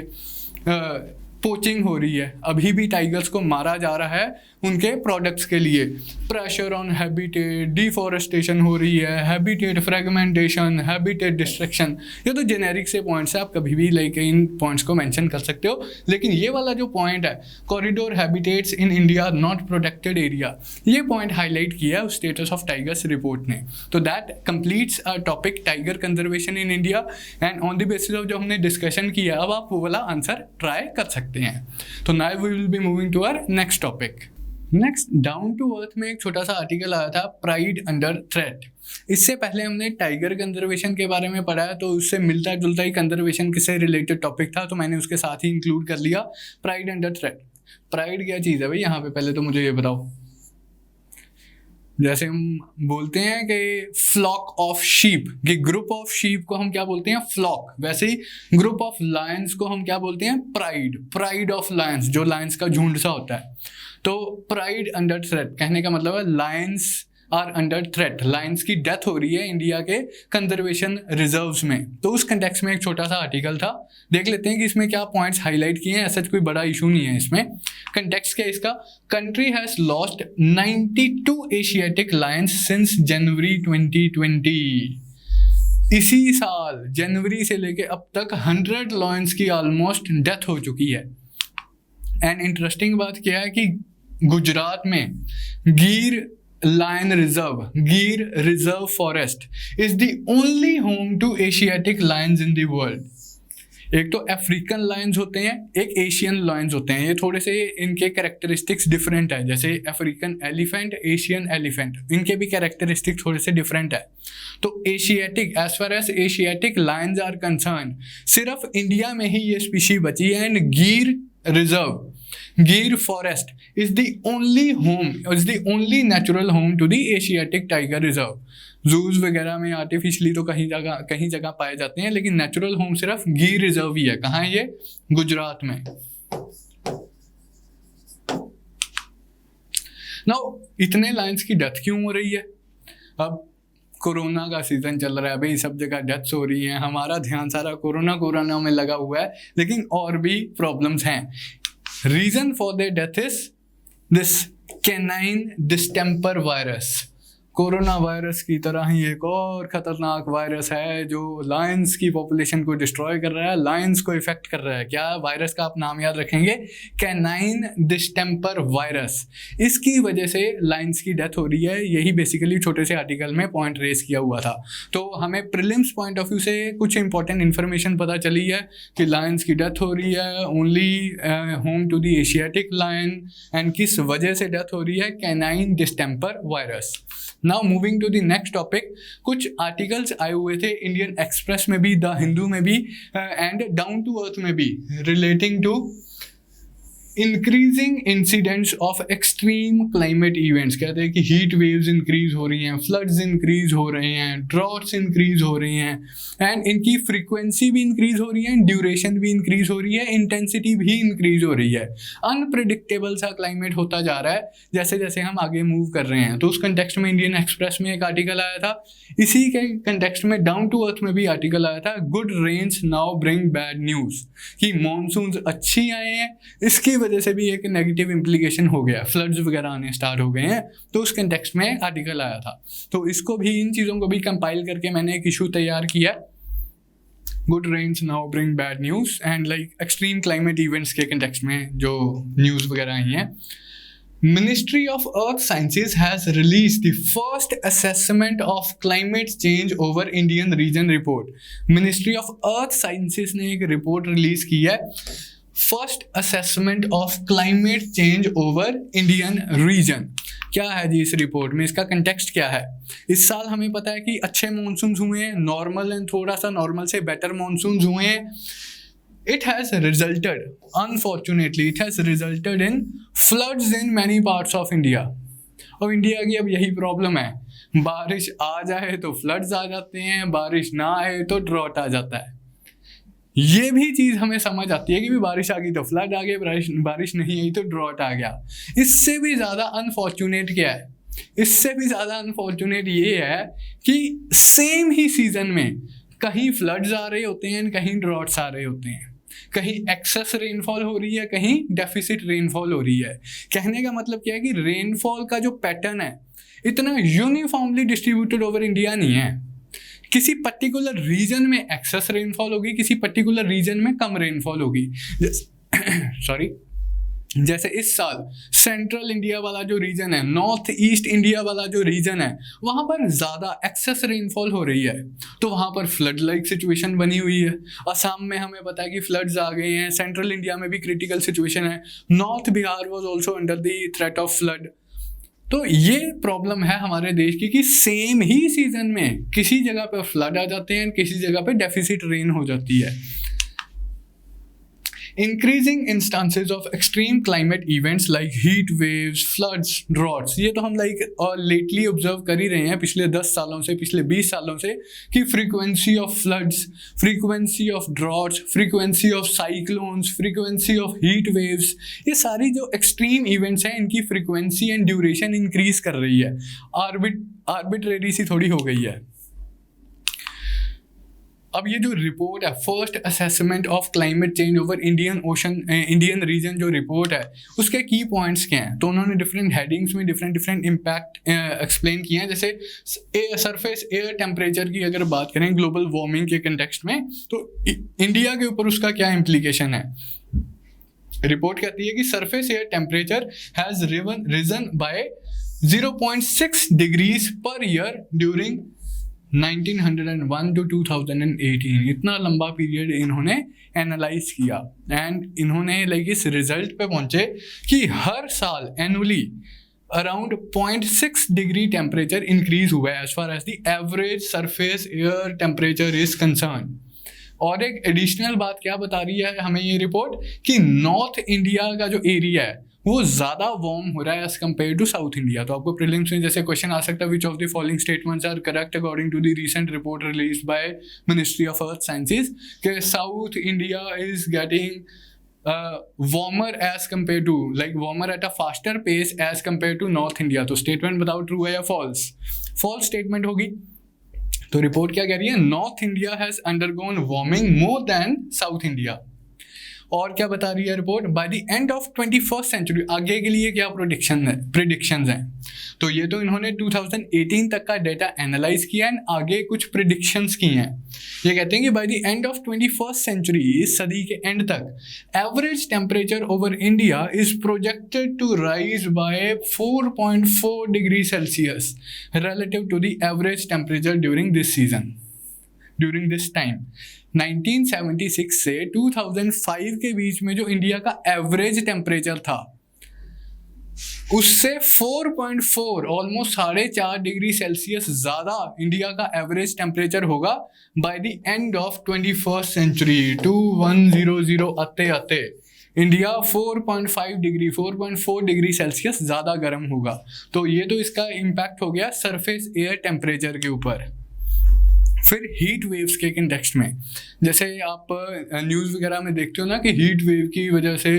पोचिंग हो रही है, अभी भी टाइगर्स को मारा जा रहा है उनके प्रोडक्ट्स के लिए, प्रेशर ऑन हैबिटेट, डिफॉरेस्टेशन हो रही है, हैबिटेट फ्रेगमेंटेशन, हैबिटेट डिस्ट्रक्शन। ये तो जेनेरिक से पॉइंट्स है, आप कभी भी लेके इन पॉइंट्स को मेंशन कर सकते हो, लेकिन ये वाला जो पॉइंट है corridor habitats in India not protected area, ये पॉइंट हाईलाइट किया है स्टेटस ऑफ टाइगर्स रिपोर्ट ने। तो that completes a topic tiger conservation in India and on the basis of जो हमने डिस्कशन किया, अब आप वो वाला आंसर ट्राई कर सकते हैं। तो now we will be moving to our next topic. Next, down to earth में एक छोटा सा आर्टिकल आया था, प्राइड अंडर थ्रेट। इससे पहले हमने टाइगर कंजर्वेशन के बारे में पढ़ा है, तो उससे मिलता जुलता ही कंजर्वेशन किससे रिलेटेड टॉपिक था, तो मैंने उसके साथ ही इंक्लूड कर लिया प्राइड अंडर थ्रेट। प्राइड क्या चीज़ है भाई यहाँ पे, पहले तो मुझे ये बताओ। जैसे हम बोलते हैं कि फ्लॉक ऑफ शीप, कि ग्रुप ऑफ शीप को हम क्या बोलते हैं? फ्लॉक। वैसे ही ग्रुप ऑफ लायंस को हम क्या बोलते हैं? प्राइड। प्राइड ऑफ लायंस, जो लायंस का झुंड सा होता है। तो प्राइड अंडर थ्रेट कहने का मतलब है lions are under threat, lions की डेथ हो रही है इंडिया के कंजर्वेशन रिजर्व्स में। तो उस कंटेक्स्ट में एक छोटा सा आर्टिकल था, देख लेते हैं कि इसमें क्या पॉइंट्स हाईलाइट किए हैं। ऐसा कोई बड़ा इशू नहीं है इसमें। कंटेक्स्ट क्या है इसका? Country has lost 92 Asiatic Lions since January 2020। इसी साल जनवरी से लेके अब तक 100 लायंस की ऑलमोस्ट डेथ हो चुकी है। एंड इंटरेस्टिंग बात क्या है कि गुजरात में Gir lion reserve, Gir reserve forest is the only home to Asiatic lions in the world. एक तो अफ्रीकन लायंस होते हैं, एक एशियन लायंस होते हैं। ये थोड़े से इनके कैरेक्टरिस्टिक्स डिफरेंट है, जैसे अफ्रीकन एलिफेंट, एशियन एलिफेंट, इनके भी कैरेक्टरिस्टिक्स थोड़े से डिफरेंट है। तो Asiatic, as far as Asiatic lions are concern, सिर्फ इंडिया में ही ये स्पीशी बची है। एंड गिर रिजर्व, गिर forest is the only home, is the only natural home to the Asiatic tiger reserve. जूज वगैरह में आर्टिफिशियली तो कहीं जगह पाए जाते हैं, लेकिन नेचुरल होम सिर्फ गिर रिजर्व ही है। कहाँ है ये? गुजरात में। नाउ इतने लायंस की डेथ क्यों हो रही है? अब कोरोना का सीजन चल रहा है भाई, सब जगह डेथ्स हो रही हैं, हमारा ध्यान सारा कोरोना में लगा हुआ है, लेकिन और भी प्रॉब्लम्स हैं। Reason for the death is this canine distemper virus. Corona virus की तरह ही एक और खतरनाक वायरस है जो लायंस की पॉपुलेशन को डिस्ट्रॉय कर रहा है, लायंस को इफेक्ट कर रहा है। क्या वायरस का आप नाम याद रखेंगे? Canine distemper virus. इसकी वजह से लायंस की डेथ हो रही है। यही बेसिकली छोटे से आर्टिकल में पॉइंट रेस किया हुआ था। तो हमें प्रीलिम्स पॉइंट ऑफ व्यू से कुछ इंपॉर्टेंट इन्फॉर्मेशन पता चली है कि लायंस की डेथ हो रही है, only home to the Asiatic lion, and किस वजह से डेथ हो रही है? Canine distemper virus. Now moving to the next topic, कुछ आर्टिकल्स आए हुए थे इंडियन एक्सप्रेस में भी, द हिंदू में भी, एंड डाउन टू अर्थ में भी, relating to increasing incidents of extreme climate events, कहते हैं कि हीट वेव्स इंक्रीज हो रही हैं, फ्लड्स इंक्रीज हो रहे हैं, ड्रॉट्स इंक्रीज हो रही हैं, एंड इनकी फ्रीक्वेंसी भी इंक्रीज हो रही है, ड्यूरेशन भी इंक्रीज हो रही है, इंटेंसिटी भी इंक्रीज हो रही है। अनप्रिडिक्टेबल सा क्लाइमेट होता जा रहा है जैसे जैसे हम आगे मूव कर रहे हैं। तो उस कंटेक्स्ट में इंडियन एक्सप्रेस में एक आर्टिकल आया था, इसी के कंटेक्स्ट में डाउन टू अर्थ में भी आर्टिकल आया था, good rains now bring bad news, कि मॉनसून अच्छी आए हैं, इसकी वजह से भी एक नेगेटिव इम्प्लीकेशन हो गया, फ्लड्स वगैरह आने स्टार्ट हो गए हैं। तो उस कंटेक्स्ट में आर्टिकल आया था, तो इसको भी, इन चीज़ों को भी कंपाइल करके मैंने एक इशू तैयार किया, good rains now bring bad news, and like extreme climate events के कंटेक्स्ट में जो न्यूज़ वगैरह आई हैं। Ministry of Earth Sciences has released the first assessment of climate change over Indian region report. Ministry of Earth Sciences ने एक report release की है, first assessment of climate change over Indian reason. क्या है जी इस report में, इसका context क्या है? इस साल हमें पता है कि अच्छे मानसून हुए हैं, नॉर्मल एंड थोड़ा सा नॉर्मल से बेटर मानसून हुए हैं। It has resulted, unfortunately, it has resulted in floods in many parts of India. और इंडिया की अब यही प्रॉब्लम है, बारिश आ जाए तो फ्लड्स आ जाते हैं, बारिश ना आए तो ड्रॉट आ जाता है। ये भी चीज़ हमें समझ आती है कि भी बारिश आ गई तो फ्लड आ गया, बारिश नहीं आई तो ड्रॉट आ गया। इससे भी ज़्यादा अनफॉर्चुनेट क्या है? इससे भी ज़्यादा अनफॉर्चुनेट ये है कि सेम ही सीजन में कहीं फ्लड्स आ रहे होते हैं, कहीं ड्रॉट्स आ रहे होते हैं, कहीं एक्सेस रेनफॉल हो रही है, कहीं डेफिसिट रेनफॉल हो रही है। कहने का मतलब क्या है कि रेनफॉल का जो पैटर्न है इतना यूनिफॉर्मली डिस्ट्रीब्यूटेड ओवर इंडिया नहीं है। किसी पर्टिकुलर रीजन में एक्सेस रेनफॉल होगी, किसी पर्टिकुलर रीजन में कम रेनफॉल होगी। सॉरी, जैसे इस साल सेंट्रल इंडिया वाला जो रीजन है, नॉर्थ ईस्ट इंडिया वाला जो रीजन है, वहाँ पर ज़्यादा एक्सेस रेनफॉल हो रही है, तो वहाँ पर फ्लड लाइक सिचुएशन बनी हुई है। असम में हमें पता है कि फ्लड्स आ गए हैं, सेंट्रल इंडिया में भी क्रिटिकल सिचुएशन है, north Bihar was also under the threat of flood. तो ये प्रॉब्लम है हमारे देश की कि सेम ही सीजन में किसी जगह पर फ्लड आ जाते हैं, किसी जगह पर डेफिसिट रेन हो जाती है। Increasing instances of extreme climate events like heat waves, floods, droughts, ये तो हम लेटली ऑब्जर्व कर ही रहे हैं पिछले 10 सालों से, पिछले 20 सालों से, कि frequency of floods, frequency of droughts, frequency of cyclones, frequency of heat waves, ये सारी जो एक्सट्रीम इवेंट्स हैं इनकी फ्रीक्वेंसी एंड ड्यूरेशन इंक्रीज कर रही है। आर्बिट्रेरी सी थोड़ी हो गई है। अब ये जो रिपोर्ट है, first assessment of climate change over Indian reason जो रिपोर्ट है, उसके की पॉइंट्स क्या हैं? तो उन्होंने डिफरेंट हेडिंग्स में डिफरेंट इम्पैक्ट एक्सप्लेन किए हैं। जैसे सरफेस एयर टेम्परेचर की अगर बात करें ग्लोबल वार्मिंग के कंटेक्स्ट में, तो इंडिया के ऊपर उसका क्या इम्प्लीकेशन है? रिपोर्ट कहती है कि surface air temperature has risen by 0.6 degrees per year during 1901 to 2018। इतना लंबा पीरियड इन्होंने एनालाइज किया एंड इन्होंने इस रिजल्ट पे पहुंचे कि हर साल annually around 0.6 degree temperature increase हुआ है as far as the average surface air temperature is concern. और एक एडिशनल बात क्या बता रही है हमें ये रिपोर्ट, कि नॉर्थ इंडिया का जो एरिया है वो ज़्यादा वार्म हो रहा है as compare to South India. तो आपको प्रीलिम्स में जैसे क्वेश्चन आ सकता है, which of the following statements are correct according to the recent report release by Ministry of Earth Sciences, कि South India is getting warmer as compared to warmer at a faster pace as compared to North India। तो statement बताओ true है या false? False statement होगी। तो report क्या कह रही है? North India has undergone warming more than South India. और क्या बता रही है report? By the end of 21st century, आगे के लिए क्या प्रिडिक्शंस हैं? तो ये तो इन्होंने 2018 तक का डेटा एनालाइज किया एंड आगे कुछ प्रिडिक्शंस की हैं। ये कहते हैं कि by the end of 21st century, इस सदी के एंड तक, average temperature over India is projected to rise by 4.4 degree Celsius relative to the average temperature during this time. 1976 से 2005 के बीच में जो इंडिया का एवरेज टेम्परेचर था, उससे 4.4 ऑलमोस्ट 4.5 डिग्री सेल्सियस ज़्यादा इंडिया का एवरेज टेम्परेचर होगा by the end of 21st century. 2100 आते आते इंडिया 4.4 डिग्री सेल्सियस ज़्यादा गर्म होगा। तो ये तो इसका इम्पैक्ट हो गया सरफेस एयर टेम्परेचर के ऊपर। फिर हीट वेव्स के कंटेक्स्ट में, जैसे आप न्यूज़ वगैरह में देखते हो ना कि हीट वेव की वजह से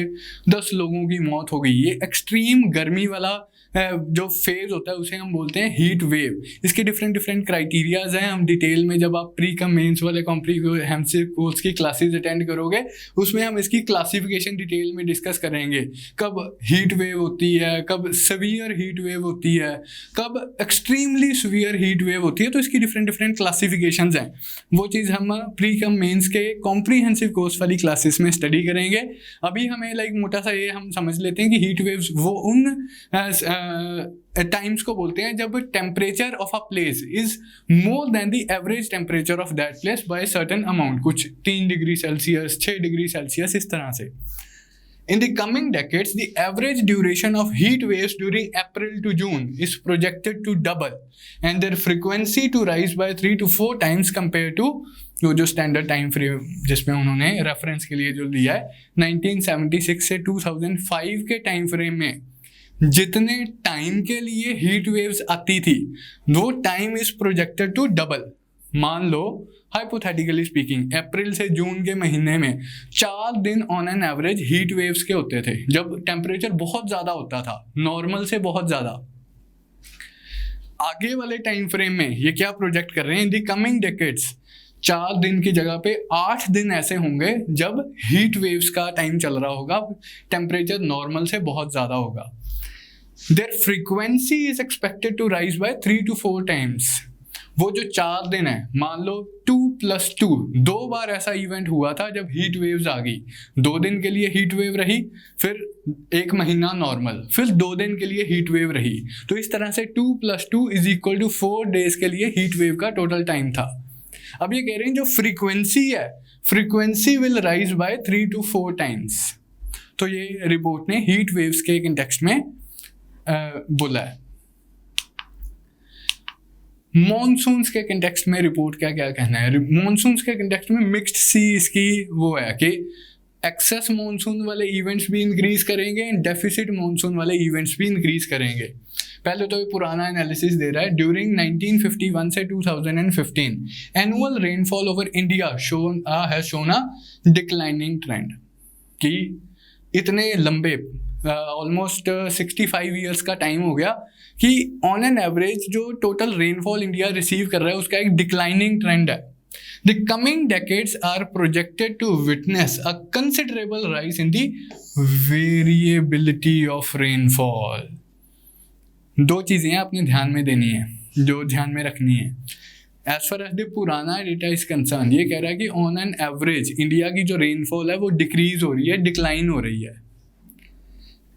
10 लोगों की मौत हो गई। ये एक्सट्रीम गर्मी वाला जो फेज होता है उसे हम बोलते हैं हीट वेव। इसके डिफरेंट क्राइटेरियाज हैं। हम डिटेल में जब आप प्री कम मेंस वाले कॉम्प्रिहेंसिव कोर्स की क्लासेस अटेंड करोगे उसमें हम इसकी क्लासिफिकेशन डिटेल में डिस्कस करेंगे। कब हीट वेव होती है, कब सीवियर हीट वेव होती है, कब एक्सट्रीमली सीवियर हीट वेव होती है। तो इसकी डिफरेंट क्लासिफिकेशंस हैं। वो चीज़ हम प्री कम मेंस के कॉम्प्रिहेंसिव कोर्स वाली क्लासेस में स्टडी करेंगे। अभी हमें मोटा सा ये हम समझ लेते हैं कि हीट वेव्स वो उन टाइम्स को बोलते हैं जब temperature of a place is more than the average temperature of that place by certain amount, कुछ 3 डिग्री सेल्सियस 6 डिग्री सेल्सियस इस तरह से। In the coming decades, the average duration of heat waves during April to June is projected to double and their frequency to rise by 3 to 4 times compared to जो standard time frame जिसमें उन्होंने reference के लिए जो दिया है 1976 से 2005 के टाइम फ्रेम में जितने टाइम के लिए हीट वेव्स आती थी वो time is projected to double. मान लो हाइपोथेटिकली स्पीकिंग अप्रैल से जून के महीने में 4 दिन on an average heat waves के होते थे जब टेम्परेचर बहुत ज़्यादा होता था, नॉर्मल से बहुत ज़्यादा। आगे वाले टाइम फ्रेम में ये क्या प्रोजेक्ट कर रहे हैं, इन द कमिंग डेकेड्स 4 दिन की जगह पे 8 दिन ऐसे होंगे जब हीट वेव्स का टाइम चल रहा होगा, टेम्परेचर नॉर्मल से बहुत ज़्यादा होगा। Their frequency is expected to rise by 3 to 4 times। वो जो 4 दिन है, मान लो 2+2 2 बार ऐसा इवेंट हुआ था जब हीट वेव्स आ गई। 2 दिन के लिए हीट वेव रही, फिर 1 महीना नॉर्मल, फिर 2 दिन के लिए हीट वेव रही। तो इस तरह से 2+2 = 4 डेज के लिए हीट वेव का टोटल टाइम था। अब ये कह रहे हैं जो फ्रीक्वेंसी है, frequency will rise by 3 to 4 times. तो ये रिपोर्ट ने हीट वेव्स के कंटेक्स्ट में बोला है। मॉनसून्स के कंटेक्स्ट में रिपोर्ट क्या क्या कहना है। मॉनसून्स के कंटेक्स्ट में मिक्स्ड सी इसकी वो है कि एक्सेस मॉनसून वाले इवेंट्स भी इंक्रीज करेंगे, डेफिसिट मॉनसून वाले इवेंट्स भी इंक्रीज करेंगे। पहले तो ये पुराना एनालिसिस दे रहा है। ड्यूरिंग 1951 से 2015 annual rainfall over India has shown a declining trend. कि इतने लंबे ऑलमोस्ट 65 ईयर्स का टाइम हो गया कि ऑन एन एवरेज जो टोटल रेनफॉल इंडिया रिसीव कर रहा है उसका एक डिक्लाइनिंग ट्रेंड है। The coming decades are projected to witness a considerable rise in the variability of rainfall. 2 चीज़ें आपने ध्यान में देनी है, जो ध्यान में रखनी है। एज फार एज द पुराना डेटा इज कंसर्न, ये कह रहा है कि ऑन एन एवरेज इंडिया की जो रेनफॉल है वो डिक्रीज हो रही है, डिक्लाइन हो रही है।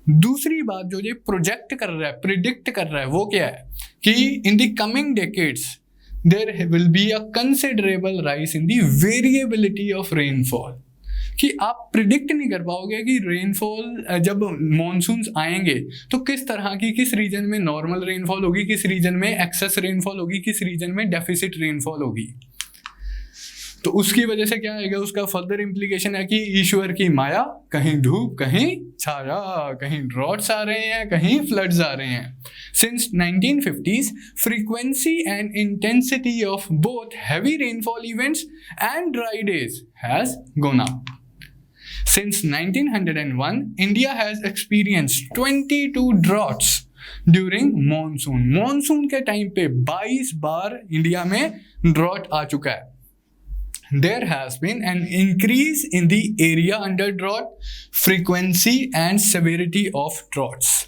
दूसरी बात जो ये प्रोजेक्ट कर रहा है, प्रिडिक्ट कर रहा है, वो क्या है कि in the coming decades there will be a considerable rise in the variability of rainfall. कि आप प्रिडिक्ट नहीं कर पाओगे कि रेनफॉल जब मॉनसून्स आएंगे तो किस तरह की, किस रीजन में नॉर्मल रेनफॉल होगी, किस रीजन में एक्सेस रेनफॉल होगी, किस रीजन में डेफिसिट रेनफॉल होगी। तो उसकी वजह से क्या आएगा, उसका फर्दर इम्प्लीकेशन है कि ईश्वर की माया, कहीं धूप कहीं छाया, कहीं ड्रॉट्स आ रहे हैं, कहीं फ्लड्स आ रहे हैं। Since 1950s frequency and intensity of both heavy rainfall events and dry days has gone up. Since 1901 India has experienced 22 droughts during monsoon। Monsoon के टाइम पे 22 बार इंडिया में ड्रॉट आ चुका है। There has been an increase in the area under drought, frequency and severity of droughts।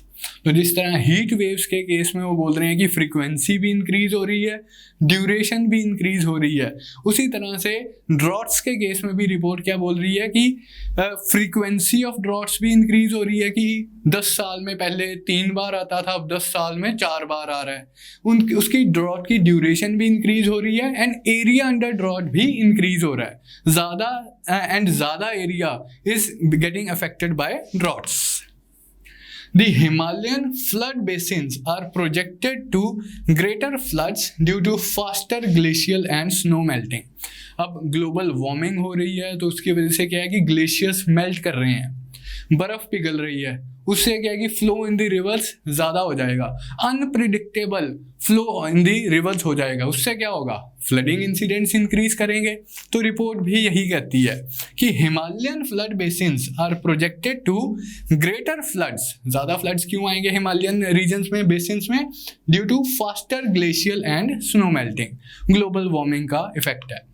तो जिस तरह heat waves के case में वो बोल रहे हैं कि फ्रीक्वेंसी भी इंक्रीज हो रही है, ड्यूरेशन भी इंक्रीज हो रही है, उसी तरह से ड्रॉट्स के केस में भी रिपोर्ट क्या बोल रही है कि फ्रीक्वेंसी ऑफ ड्रॉट्स भी इंक्रीज हो रही है। कि 10 साल में पहले 3 बार आता था, अब 10 साल में 4 बार आ रहा है। उसकी ड्रॉट की ड्यूरेशन भी इंक्रीज हो रही है एंड एरिया अंडर ड्रॉट भी इंक्रीज हो रहा है। ज़्यादा area is getting affected by droughts. The Himalayan flood basins are projected to greater floods due to faster glacial and snow melting। अब ग्लोबल वार्मिंग हो रही है तो उसकी वजह से क्या है कि ग्लेशियर्स मेल्ट कर रहे हैं। बर्फ पिघल रही है, उससे क्या है कि फ्लो इन द रिवर्स ज़्यादा हो जाएगा, unpredictable flow in the reverse हो जाएगा, उससे क्या होगा, फ्लडिंग इंसिडेंट्स इंक्रीज करेंगे। तो रिपोर्ट भी यही कहती है कि Himalayan flood basins are projected to greater floods, ज़्यादा फ्लड्स क्यों आएंगे हिमालयन रीजन्स में, बेसिन्स में, due to faster glacial and snow melting, global warming का इफेक्ट है।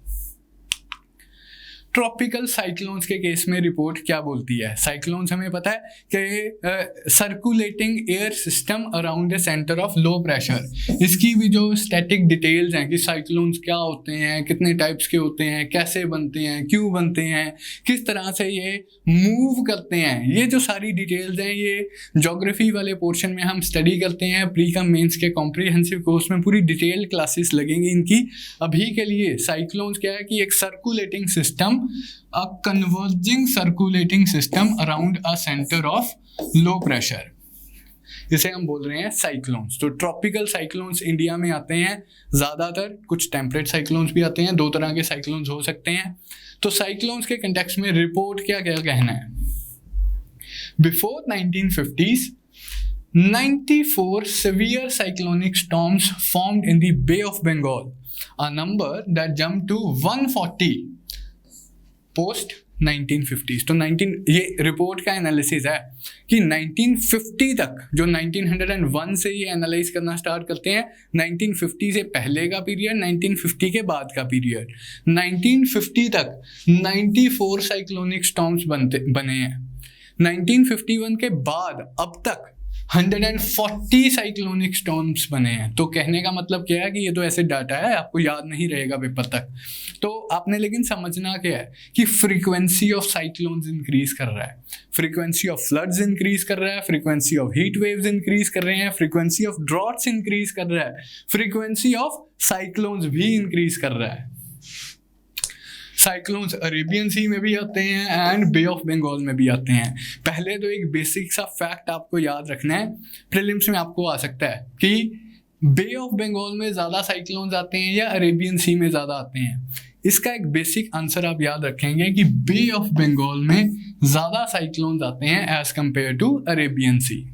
ट्रॉपिकल साइक्लोन्स के केस में रिपोर्ट क्या बोलती है, साइक्लोन्स हमें पता है कि circulating air system around the centre of low pressure, इसकी भी जो स्टैटिक डिटेल्स हैं कि साइक्लोन्स क्या होते हैं, कितने टाइप्स के होते हैं, कैसे बनते हैं, क्यों बनते हैं, किस तरह से ये मूव करते हैं, ये जो सारी डिटेल्स हैं ये ज्योग्राफी वाले पोर्शन में हम स्टडी करते हैं। प्री कम मेंस के कॉम्प्रिहेंसिव कोर्स में पूरी डिटेल्ड क्लासेस लगेंगी इनकी। अभी के लिए साइक्लोन्स क्या है कि एक circulating system, a converging circulating system around a center of low pressure, इसे हम बोल रहे हैं साइक्लोन्स। तो ट्रॉपिकल साइक्लोन्स इंडिया में आते हैं ज़्यादातर, कुछ टेम्परेट साइक्लोन्स भी आते हैं, दो तरह के साइक्लोन्स हो सकते हैं। तो साइक्लोन्स के कंटेक्स्ट में रिपोर्ट क्या क्या कहना है, before 1950s 94 severe cyclonic storms formed in the Bay of Bengal, a number that jumped to 140 post 1950s। तो ये रिपोर्ट का एनालिसिस है कि 1950 तक, जो 1901 से ये एनालाइज करना स्टार्ट करते हैं, 1950 से पहले का पीरियड, 1950 के बाद का पीरियड, 1950 तक 94 साइक्लोनिक स्टॉर्म्स बने हैं। 1951 के बाद अब तक 140 साइक्लोनिक स्टॉर्म्स बने हैं। तो कहने का मतलब क्या है कि ये तो ऐसे डाटा है, आपको याद नहीं रहेगा पेपर तक। तो आपने लेकिन समझना क्या है कि फ्रीक्वेंसी ऑफ साइक्लोन्स इंक्रीज कर रहा है, फ्रीक्वेंसी ऑफ फ्लड्स इंक्रीज कर रहा है, frequency of heat waves increase कर रहे हैं, फ्रीक्वेंसी ऑफ ड्रॉट्स इंक्रीज कर रहा है, फ्रीक्वेंसी ऑफ साइक्लोन्स भी इंक्रीज कर रहा है। साइक्लोन्स अरेबियन सी में भी आते हैं एंड बे ऑफ बंगाल में भी आते हैं। पहले तो एक बेसिक सा फैक्ट आपको याद रखना है, प्रीलिम्स में आपको आ सकता है कि बे ऑफ बंगाल में ज़्यादा साइक्लोन्स आते हैं या अरेबियन सी में ज़्यादा आते हैं। इसका एक बेसिक आंसर आप याद रखेंगे कि बे ऑफ बंगाल में ज़्यादा साइक्लोन्स आते हैं एज कंपेयर टू अरेबियन सी।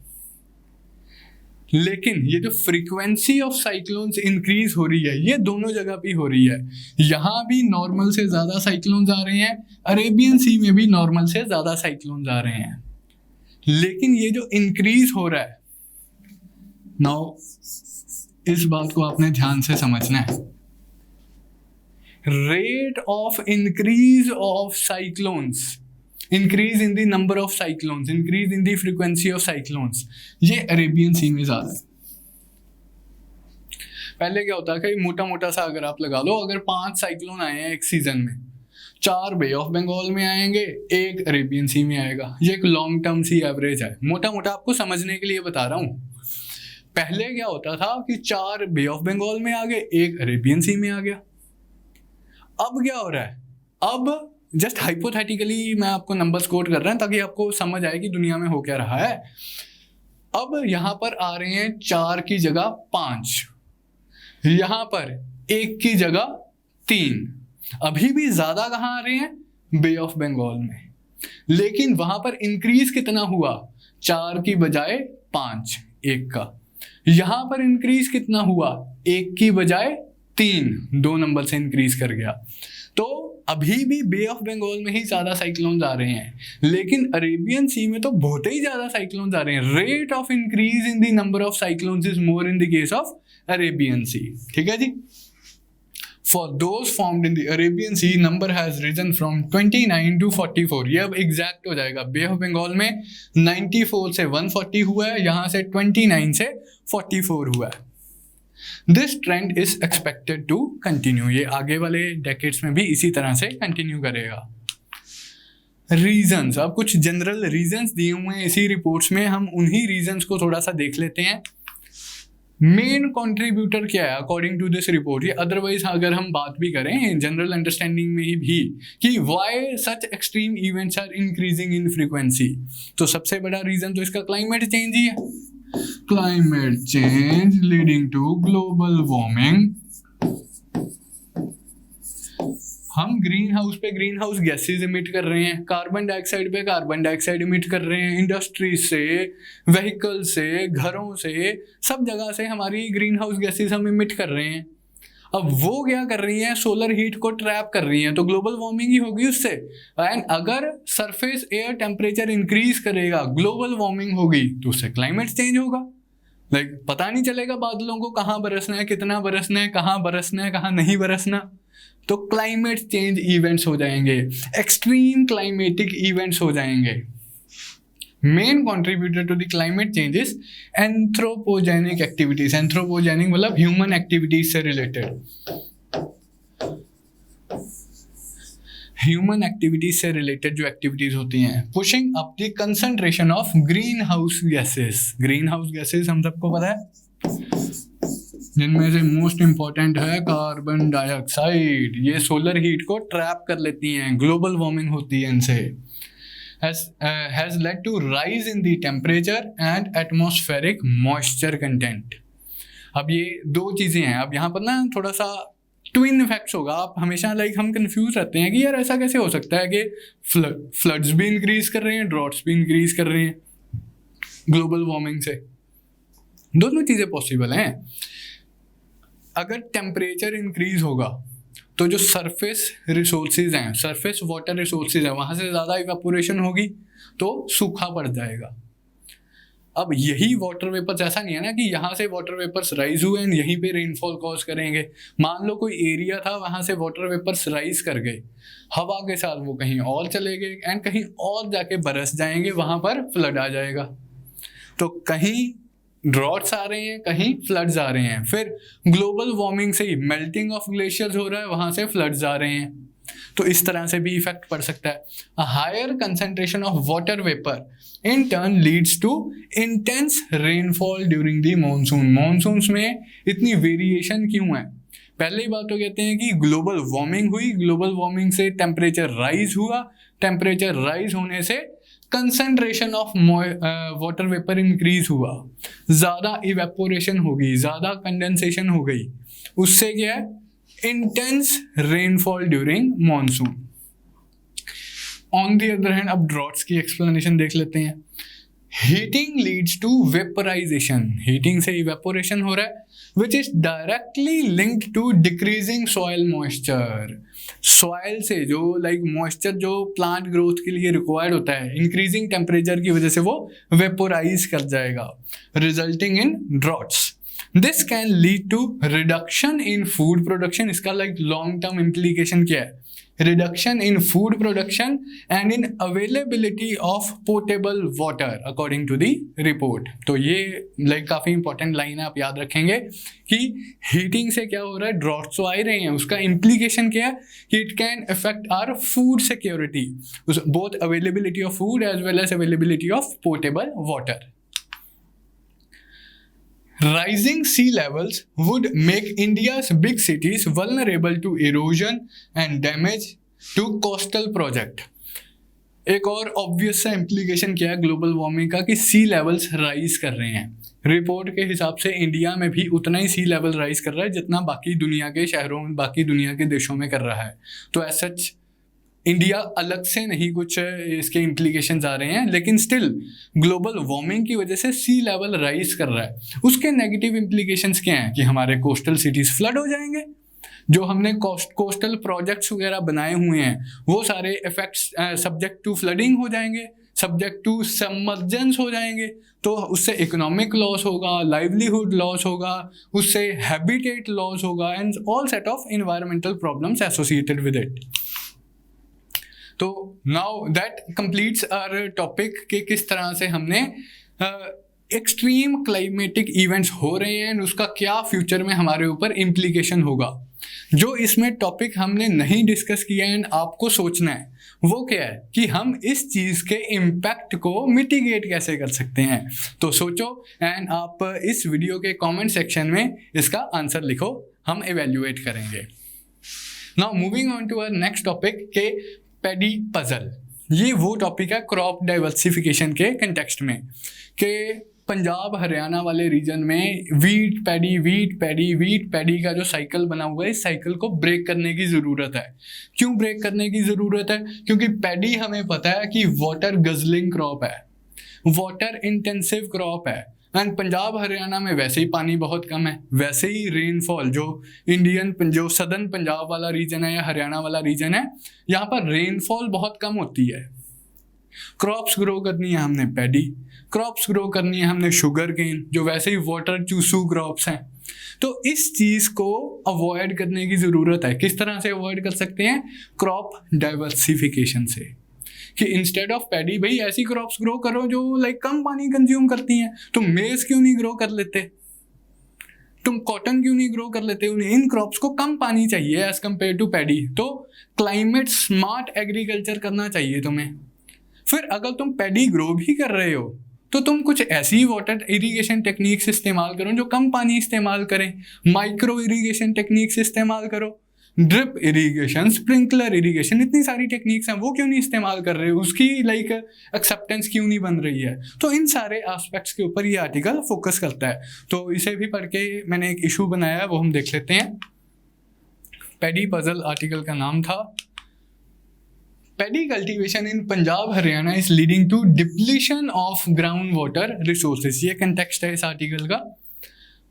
लेकिन ये जो फ्रीक्वेंसी ऑफ साइक्लोन्स इंक्रीज हो रही है ये दोनों जगह पे हो रही है, यहाँ भी नॉर्मल से ज़्यादा साइक्लोन्स आ रहे हैं, अरेबियन सी में भी नॉर्मल से ज़्यादा साइक्लोन्स आ रहे हैं। लेकिन ये जो इंक्रीज हो रहा है, नाउ इस बात को आपने ध्यान से समझना है, rate of increase of cyclones, increase in the number of cyclones, increase in the frequency of cyclones, ये अरेबियन सी में ज्यादा है। पहले क्या होता है कि मोटा मोटा सा अगर आप लगा लो, अगर 5 साइक्लोन आए हैं एक सीजन में, 4 बे ऑफ बंगाल में आएंगे, 1 अरेबियन सी में आएगा। ये एक लॉन्ग टर्म सी एवरेज है, मोटा मोटा आपको समझने के लिए बता रहा हूँ। पहले क्या होता था कि 4 बे ऑफ बंगाल में आ गए, 1 अरेबियन सी में आ गया। अब क्या हो रहा है, अब जस्ट हाइपोथेटिकली मैं आपको नंबर्स कोट कर रहा हूं ताकि आपको समझ आए कि दुनिया में हो क्या रहा है। अब यहां पर आ रहे हैं 4 की जगह 5, यहां पर 1 की जगह 3। अभी भी ज्यादा कहां आ रहे हैं, बे ऑफ बंगाल में, लेकिन वहां पर इंक्रीज कितना हुआ, 4 की बजाय 5, 1 का। यहां पर इंक्रीज कितना हुआ, 1 की बजाय 3, 2 नंबर से इंक्रीज कर गया। तो अभी भी बे ऑफ बंगाल में ही ज्यादा साइक्लोन्स आ रहे हैं, लेकिन अरेबियन सी में तो बहुत ही ज्यादा साइक्लोन्स आ रहे हैं। Rate of increase in the number of cyclones is more in the case of Arabian Sea. ठीक है जी। For those formed in the Arabian Sea number has risen from 29 to 44। ये अब एग्जैक्ट हो जाएगा। बे ऑफ बंगाल में 94 से 140 हुआ है, यहां से 29 से 44 हुआ है। This trend is expected to continue, ये आगे वाले डेकेड्स में भी इसी तरह से कंटिन्यू करेगा। रीजंस, अब कुछ जनरल रीजंस दिए हुए हैं इसी रिपोर्ट्स में, हम उन्हीं रीजंस को थोड़ा सा देख लेते हैं। मेन कंट्रीब्यूटर क्या है अकॉर्डिंग टू दिस रिपोर्ट, ये अदरवाइज अगर हम बात भी करें जनरल अंडरस्टैंडिंग में ही भी कि why such extreme events are increasing in frequency, तो सबसे बड़ा रीजन तो इसका क्लाइमेट चेंज ही है। Climate change leading to global warming, हम ग्रीन हाउस पे ग्रीन हाउस गैसेज इमिट कर रहे हैं, कार्बन डाइऑक्साइड पे कार्बन डाइऑक्साइड इमिट कर रहे हैं, इंडस्ट्री से, व्हीकल से, घरों से, सब जगह से हमारी ग्रीन हाउस गैसेज हम इमिट कर रहे हैं। अब वो क्या कर रही हैं, सोलर हीट को ट्रैप कर रही हैं, तो ग्लोबल वार्मिंग ही होगी उससे। एंड अगर सरफेस एयर टेम्परेचर इंक्रीज करेगा, ग्लोबल वार्मिंग होगी, तो उससे क्लाइमेट चेंज होगा। पता नहीं चलेगा बादलों को कहाँ बरसना है, कितना बरसना है, कहाँ बरसना है, कहाँ नहीं बरसना, तो क्लाइमेट चेंज इवेंट्स हो जाएंगे, एक्सट्रीम क्लाइमेटिक इवेंट्स हो जाएंगे। Main contributor to the climate change is anthropogenic activities. Anthropogenic मतलब ह्यूमन एक्टिविटीज से रिलेटेड, ह्यूमन एक्टिविटीज से रिलेटेड जो एक्टिविटीज होती हैं, pushing up the concentration of green house gases. Green house gases हम सबको पता है, जिनमें से मोस्ट इंपॉर्टेंट है कार्बन डाइऑक्साइड। ये सोलर हीट को ट्रैप कर लेती हैं, ग्लोबल वार्मिंग होती है इनसे। has led to rise in the temperature and atmospheric moisture content। अब ये दो चीज़ें हैं। अब यहाँ पर ना थोड़ा सा ट्विन इफेक्ट्स होगा। आप हमेशा हम कंफ्यूज रहते हैं कि यार ऐसा कैसे हो सकता है कि फ्लड्स भी इंक्रीज कर रहे हैं, ड्रॉट्स भी इंक्रीज कर रहे हैं ग्लोबल वार्मिंग से। दोनों चीज़ें पॉसिबल हैं। अगर टेम्परेचर इंक्रीज होगा तो जो सरफेस रिसोर्सेज हैं, सरफेस वाटर रिसोर्सेज हैं, वहाँ से ज़्यादा इवेपोरेशन होगी तो सूखा पड़ जाएगा। अब यही वाटर वेपर्स, ऐसा नहीं है ना कि यहाँ से वाटर वेपर्स राइज हुए एंड यहीं पे रेनफॉल कॉज करेंगे। मान लो कोई एरिया था, वहाँ से वाटर वेपर्स राइज कर गए, हवा के साथ वो कहीं और चले गए एंड कहीं और जाके बरस जाएंगे, वहाँ पर फ्लड आ जाएगा। तो कहीं ड्रॉट्स आ रहे हैं, कहीं फ्लड्स आ रहे हैं। फिर ग्लोबल वार्मिंग से ही मेल्टिंग ऑफ ग्लेशियर्स हो रहा है, वहाँ से फ्लड्स आ रहे हैं। तो इस तरह से भी इफेक्ट पड़ सकता है। A higher concentration of water vapour in turn leads to intense rainfall during the monsoon. Monsoons में इतनी वेरिएशन क्यों है? पहले ही बात तो कहते हैं कि ग्लोबल वार्मिंग हुई, ग्लोबल वार्मिंग से टेम्परेचर राइज हुआ, टेम्परेचर राइज होने से concentration of water vapour increase हुआ, ज़्यादा इवेपोरेशन होगी, ज़्यादा कंडेंसेशन हो गई, उससे क्या है, intense rainfall during monsoon. On the other hand अब ड्रॉट्स की एक्सप्लेनेशन देख लेते हैं। Heating leads to vaporization. Heating से इवेपोरेशन हो रहा है which is directly linked to decreasing soil moisture। Soil से जो मॉइस्चर जो प्लांट ग्रोथ के लिए रिक्वायर्ड होता है, इंक्रीजिंग टेम्परेचर की वजह से वो वेपोराइज कर जाएगा, resulting in droughts. This can lead to reduction in food production. इसका लॉन्ग टर्म इम्प्लीकेशन क्या है? Reduction in food production and in availability of portable water according to the report. तो ये काफ़ी इंपॉर्टेंट लाइन है, आप याद रखेंगे कि हीटिंग से क्या हो रहा है, ड्रॉट्स तो आ ही रहे हैं, उसका इम्प्लीकेशन क्या है कि it can affect our food security, both availability of food as well as availability of portable water. Rising sea levels would make India's big cities vulnerable to erosion and damage to coastal project। एक और obvious सा implication क्या है global warming का कि सी levels rise कर रहे हैं। रिपोर्ट के हिसाब से इंडिया में भी उतना ही सी लेवल राइज कर रहा है जितना बाकी दुनिया के शहरों में, बाकी दुनिया के देशों में कर रहा है। तो एज सच इंडिया अलग से नहीं कुछ इसके इम्प्लीकेशंस आ रहे हैं, लेकिन स्टिल ग्लोबल वार्मिंग की वजह से सी लेवल राइज कर रहा है। उसके नेगेटिव इम्प्लीकेशंस क्या हैं कि हमारे कोस्टल सिटीज़ फ्लड हो जाएंगे, जो हमने कोस्टल प्रोजेक्ट्स वगैरह बनाए हुए हैं वो सारे इफेक्ट्स सब्जेक्ट टू फ्लडिंग हो जाएंगे, सब्जेक्ट टू सबमर्जेंस हो जाएंगे। तो उससे इकोनॉमिक लॉस होगा, लाइवलीहुड लॉस होगा, उससे हैबिटेट लॉस होगा and all set of environmental problems associated with it. तो now that completes our topic कि किस तरह से हमने एक्सट्रीम क्लाइमेटिक इवेंट्स हो रहे हैं, उसका क्या फ्यूचर में हमारे ऊपर इम्प्लीकेशन होगा। जो इसमें टॉपिक हमने नहीं डिस्कस किया एंड आपको सोचना है वो क्या है कि हम इस चीज़ के इम्पैक्ट को मिटिगेट कैसे कर सकते हैं। तो सोचो एंड आप इस वीडियो के कमेंट सेक्शन में इसका आंसर लिखो, हम इवेल्युएट करेंगे। Now moving on to our next topic के पैडी पजल। ये वो टॉपिक है क्रॉप डाइवर्सिफिकेशन के कंटेक्स्ट में कि पंजाब हरियाणा वाले रीजन में वीट पैडी का जो साइकिल बना हुआ है, इस साइकिल को ब्रेक करने की ज़रूरत है। क्यों ब्रेक करने की ज़रूरत है? क्योंकि पैडी हमें पता है कि वाटर गजलिंग क्रॉप है, वाटर इंटेंसिव क्रॉप है, एंड पंजाब हरियाणा में वैसे ही पानी बहुत कम है, वैसे ही रेनफॉल जो सदर्न पंजाब वाला रीजन है या हरियाणा वाला रीजन है, यहाँ पर रेनफॉल बहुत कम होती है। क्रॉप्स ग्रो करनी है हमने पैडी, क्रॉप्स ग्रो करनी है हमने शुगर केन, जो वैसे ही वाटर चूसू क्रॉप्स हैं। तो इस चीज़ को अवॉइड करने की ज़रूरत है। किस तरह से अवॉइड कर सकते हैं? क्रॉप डाइवर्सिफिकेशन से, कि इंस्टेड ऑफ पैडी भाई ऐसी क्रॉप्स ग्रो करो जो लाइक कम पानी कंज्यूम करती हैं। तुम मेज क्यों नहीं ग्रो कर लेते? तुम कॉटन क्यों नहीं ग्रो कर लेते? उन्हें इन क्रॉप्स को कम पानी चाहिए एज कम्पेयर टू पैडी। तो क्लाइमेट स्मार्ट एग्रीकल्चर करना चाहिए तुम्हें। फिर अगर तुम पैडी ग्रो भी कर रहे हो तो तुम कुछ ऐसी वाटर इरिगेशन टेक्निक्स इस्तेमाल करो जो कम पानी इस्तेमाल करें। माइक्रो इरिगेशन टेक्निक्स इस्तेमाल करो, ड्रिप इरिगेशन, स्प्रिंकलर इरिगेशन, इतनी सारी टेक्निक्स हैं, वो क्यों नहीं इस्तेमाल कर रहे हो? उसकी लाइक एक्सेप्टेंस क्यों नहीं बन रही है? तो इन सारे एस्पेक्ट्स के ऊपर ये आर्टिकल फोकस करता है। तो इसे भी पढ़ के मैंने एक इशू बनाया है, वो हम देख लेते हैं। पैडी पजल आर्टिकल का नाम था। Paddy cultivation in Punjab Haryana is leading to depletion of ground water resources. ये कंटेक्स्ट है इस आर्टिकल का।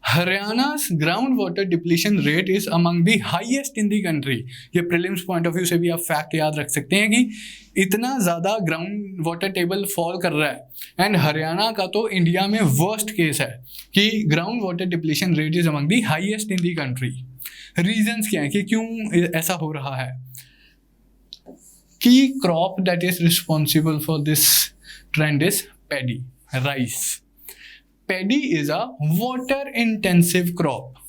Haryana's ground water depletion rate is among the highest in the country. ये प्रीलिम्स पॉइंट ऑफ व्यू से भी आप फैक्ट याद रख सकते हैं कि इतना ज़्यादा ग्राउंड वाटर टेबल फॉल कर रहा है। एंड हरियाणा का तो इंडिया में वर्स्ट केस है कि ground water depletion rate is among the highest in the country. Reasons क्या है कि क्यों ऐसा हो रहा है? Key crop that is responsible for this trend is paddy, rice. Paddy is a water intensive crop.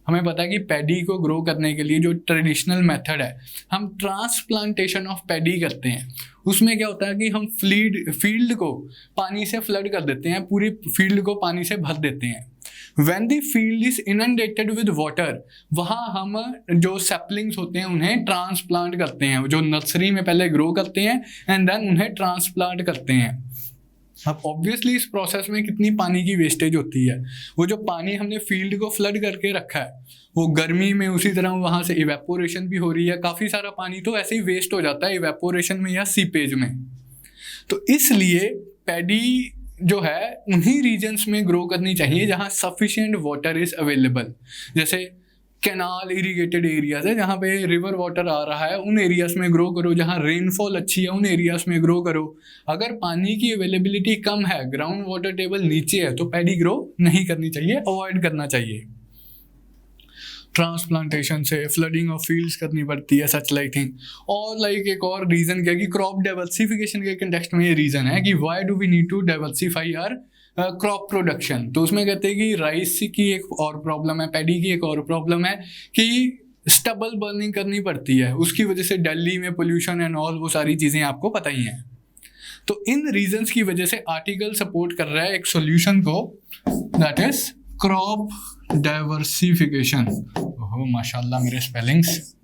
हमें पता है कि पैडी को ग्रो करने के लिए जो ट्रेडिशनल मेथड है, हम ट्रांसप्लांटेशन ऑफ पैडी करते हैं। उसमें क्या होता है कि हम फील्ड को पानी से फ्लड कर देते हैं, पूरी फील्ड को पानी से भर देते हैं। When the field is inundated with water, वहाँ हम जो सैपलिंग्स होते हैं उन्हें ट्रांसप्लांट करते हैं, जो नर्सरी में पहले ग्रो करते हैं एंड देन उन्हें ट्रांसप्लांट करते हैं। अब ऑब्वियसली इस प्रोसेस में कितनी पानी की वेस्टेज होती है। वो जो पानी हमने फील्ड को फ्लड करके रखा है, वो गर्मी में उसी तरह वहाँ से इवेपोरेशन भी हो रही है, काफ़ी सारा पानी तो ऐसे ही वेस्ट हो जाता है इवेपोरेशन में या सीपेज में। तो इसलिए पैडी जो है उन्हीं रीजन्स में ग्रो करनी चाहिए जहाँ सफिशिएंट वाटर इज अवेलेबल। जैसे कैनाल इरिगेटेड एरियाज है, जहाँ पे रिवर वाटर आ रहा है, उन एरियाज में ग्रो करो। जहाँ रेनफॉल अच्छी है उन एरियाज में ग्रो करो। अगर पानी की अवेलेबिलिटी कम है, ग्राउंड वाटर टेबल नीचे है, तो पैडी ग्रो नहीं करनी चाहिए, अवॉइड करना चाहिए। ट्रांसप्लांटेशन से फ्लडिंग ऑफ फील्ड्स करनी पड़ती है, सच लाइक थिंग। और लाइक एक और रीज़न क्या कि क्रॉप डाइवर्सिफिकेशन के कंटेक्स्ट में ये रीज़न है कि why do we need to diversify our crop production. तो उसमें कहते हैं कि राइस की एक और प्रॉब्लम है, पैडी की एक और प्रॉब्लम है कि स्टबल बर्निंग करनी पड़ती है। उसकी वजह से दिल्ली में पोल्यूशन एंड ऑल वो सारी चीज़ें आपको पता ही हैं। तो इन रीजंस की वजह से आर्टिकल सपोर्ट कर रहा है एक सॉल्यूशन को, दैट इज क्रॉप डाइवर्सिफिकेशन। ओह माशाल्लाह मेरे स्पेलिंग्स।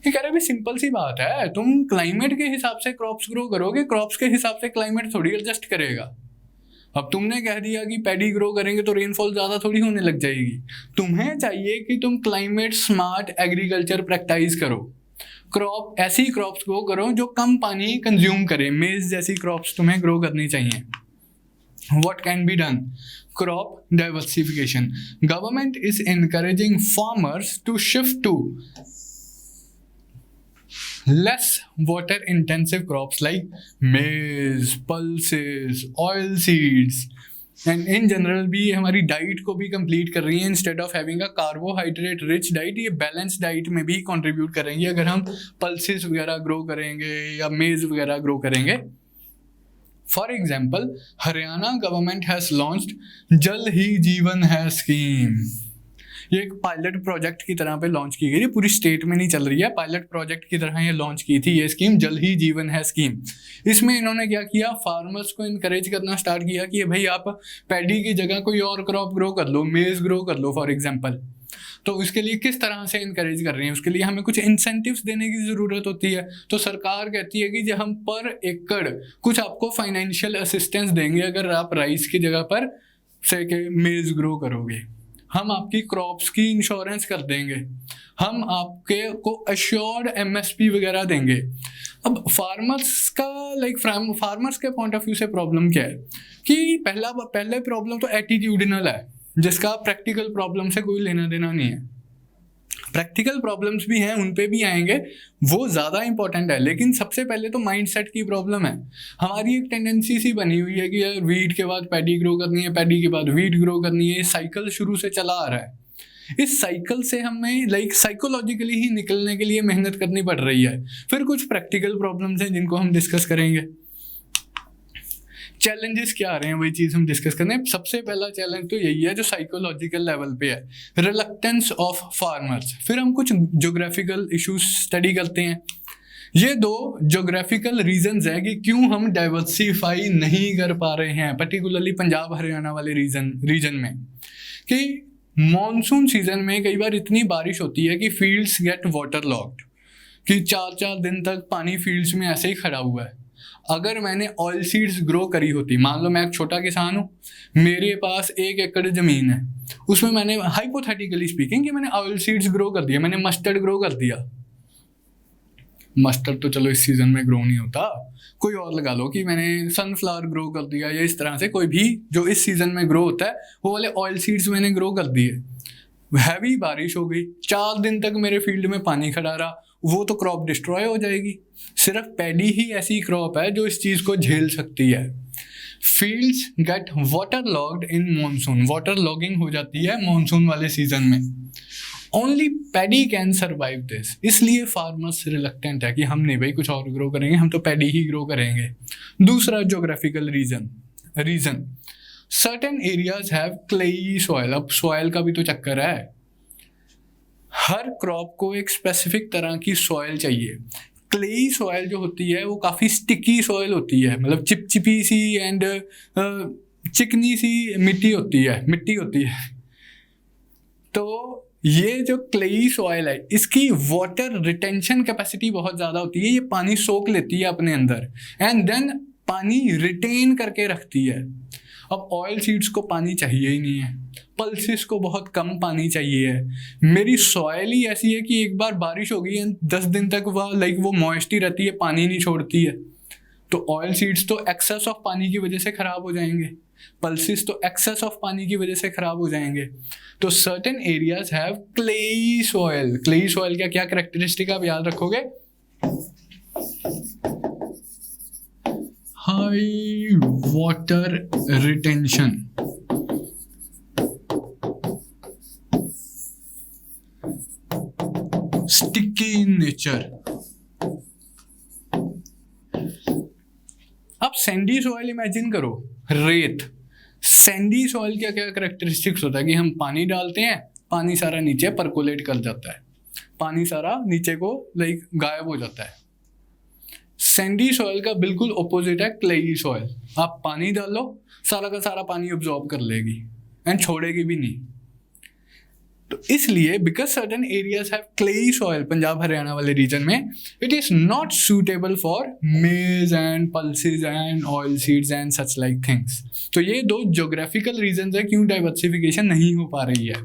ये कह रहे भी सिंपल सी बात है, तुम क्लाइमेट के हिसाब से क्रॉप्स ग्रो करोगे, क्रॉप्स के हिसाब से क्लाइमेट थोड़ी एडजस्ट करेगा। अब तुमने कह दिया कि पैडी ग्रो करेंगे तो रेनफॉल ज़्यादा थोड़ी होने लग जाएगी। तुम्हें चाहिए कि तुम क्लाइमेट स्मार्ट एग्रीकल्चर प्रैक्टिस करो, क्रॉप ऐसी क्रॉप्स ग्रो करो जो कम पानी कंज्यूम करे। मेज जैसी क्रॉप्स तुम्हें ग्रो करनी चाहिए। What can be done? Crop diversification. Government is encouraging farmers to shift to less water intensive crops like maize, pulses, oil seeds. And in general भी हमारी डाइट को भी कंप्लीट कर रही है। Instead of having a carbohydrate rich diet, ये balance diet में भी कंट्रीब्यूट करेंगे अगर हम पल्सेस वगैरह ग्रो करेंगे या मेज वगैरह ग्रो करेंगे। For example, Haryana government has launched जल ही जीवन है स्कीम। ये एक पायलट प्रोजेक्ट की तरह पे लॉन्च की गई है, पूरी स्टेट में नहीं चल रही है, पायलट प्रोजेक्ट की तरह ये लॉन्च की थी ये स्कीम, जल ही जीवन है स्कीम। इसमें इन्होंने क्या किया, फार्मर्स को इनकरेज करना स्टार्ट किया कि भाई आप पैडी की जगह कोई और क्रॉप ग्रो कर लो, मेज ग्रो कर लो फॉर एग्जांपल। तो उसके लिए किस तरह से इनकरेज कर रहे हैं, उसके लिए हमें कुछ इंसेंटिव्स देने की ज़रूरत होती है। तो सरकार कहती है कि जो हम पर एकड़ कुछ आपको फाइनेंशियल असिस्टेंस देंगे अगर आप राइस की जगह पर से के मेज ग्रो करोगे, हम आपकी क्रॉप्स की इंश्योरेंस कर देंगे, हम आपके को अश्योर्ड एमएसपी वगैरह देंगे। अब फार्मर्स का फार्मर्स के पॉइंट ऑफ व्यू से प्रॉब्लम क्या है कि पहले प्रॉब्लम तो एटीट्यूडिनल है, जिसका प्रैक्टिकल प्रॉब्लम से कोई लेना देना नहीं है। प्रैक्टिकल प्रॉब्लम्स भी हैं, उन पे भी आएंगे, वो ज़्यादा इंपॉर्टेंट है। लेकिन सबसे पहले तो माइंडसेट की प्रॉब्लम है। हमारी एक टेंडेंसी सी बनी हुई है कि यार वीट के बाद पैडी ग्रो करनी है, पैडी के बाद वीट ग्रो करनी है। ये साइकिल शुरू से चला आ रहा है। इस साइकिल से हमें साइकोलॉजिकली ही निकलने के लिए मेहनत करनी पड़ रही है। फिर कुछ प्रैक्टिकल प्रॉब्लम्स हैं जिनको हम डिस्कस करेंगे। चैलेंजेस क्या आ रहे हैं वही चीज़ हम डिस्कस करते हैं। सबसे पहला चैलेंज तो यही है जो साइकोलॉजिकल लेवल पे है, रिलक्टेंस ऑफ फार्मर्स। फिर हम कुछ ज्योग्राफिकल इश्यूज स्टडी करते हैं। ये 2 ज्योग्राफिकल रीजंस है कि क्यों हम डाइवर्सिफाई नहीं कर पा रहे हैं, पर्टिकुलरली पंजाब हरियाणा वाले रीजन में। कि मॉनसून सीजन में कई बार इतनी बारिश होती है कि फील्ड्स गेट वाटर लॉक्ड, कि 4-4 दिन तक पानी फील्ड्स में ऐसे ही खड़ा हुआ है। अगर मैंने ऑयल सीड्स ग्रो करी होती, मान लो मैं एक छोटा किसान हूँ, मेरे पास 1 एकड़ ज़मीन है, उसमें मैंने हाइपोथेटिकली स्पीकिंग कि मैंने ऑयल सीड्स ग्रो कर दिया, मैंने मस्टर्ड ग्रो कर दिया। मस्टर्ड तो चलो इस सीज़न में ग्रो नहीं होता, कोई और लगा लो कि मैंने सनफ्लावर ग्रो कर दिया, या इस तरह से कोई भी जो इस सीज़न में ग्रो होता है वो वाले ऑयल सीड्स मैंने ग्रो कर दिए। हैवी बारिश हो गई, 4 दिन तक मेरे फील्ड में पानी खड़ा रहा, वो तो क्रॉप डिस्ट्रॉय हो जाएगी। सिर्फ पैडी ही ऐसी क्रॉप है जो इस चीज़ को झेल सकती है। Fields get water logged in monsoon, water logging हो जाती है मॉनसून वाले सीजन में। Only paddy can survive this. इसलिए फार्मर्स रिलक्टेंट है कि हम नहीं भाई कुछ और ग्रो करेंगे, हम तो पैडी ही ग्रो करेंगे। दूसरा geographical region certain areas have clay soil. अब सॉइल का भी तो चक्कर है, हर क्रॉप को एक स्पेसिफिक तरह की सॉइल चाहिए। क्लेई सॉइल जो होती है वो काफ़ी स्टिकी सॉइल होती है, मतलब चिपचिपी सी एंड चिकनी सी मिट्टी होती है। तो ये जो क्लेई सॉइल है इसकी वाटर रिटेंशन कैपेसिटी बहुत ज़्यादा होती है, ये पानी सोख लेती है अपने अंदर एंड देन पानी रिटेन करके रखती है। अब ऑयल सीड्स को पानी चाहिए ही नहीं है, पल्सिस को बहुत कम पानी चाहिए है। मेरी सॉइल ही ऐसी है कि एक बार बारिश हो गई है 10 दिन तक वो मॉइस्टी रहती है, पानी नहीं छोड़ती है। तो ऑयल सीड्स तो एक्सेस ऑफ पानी की वजह से ख़राब हो जाएंगे, पल्सिस तो एक्सेस ऑफ पानी की वजह से ख़राब हो जाएंगे। तो certain areas have clayey soil. Clayey soil का क्या कैरेक्टरिस्टिक आप याद रखोगे? High water retention, sticky in nature. अब सैंडी सॉइल इमेजिन करो, रेत। सैंडी सॉइल का क्या कैरेक्टरिस्टिक्स होता है कि हम पानी डालते हैं, पानी सारा नीचे परकोलेट कर जाता है, पानी सारा नीचे को गायब हो जाता है। सैंडी सॉइल का बिल्कुल ऑपोजिट है क्लेई सॉइल। आप पानी डालो, सारा का सारा पानी अब्जॉर्ब कर लेगी एंड छोड़ेगी भी नहीं। तो इसलिए because certain areas have clay soil, Punjab Haryana वाले रीजन में, it is not suitable for maize and pulses and oil seeds and such like things. तो ये 2 ज्योग्राफिकल रीजन है क्यों डाइवर्सिफिकेशन नहीं हो पा रही है।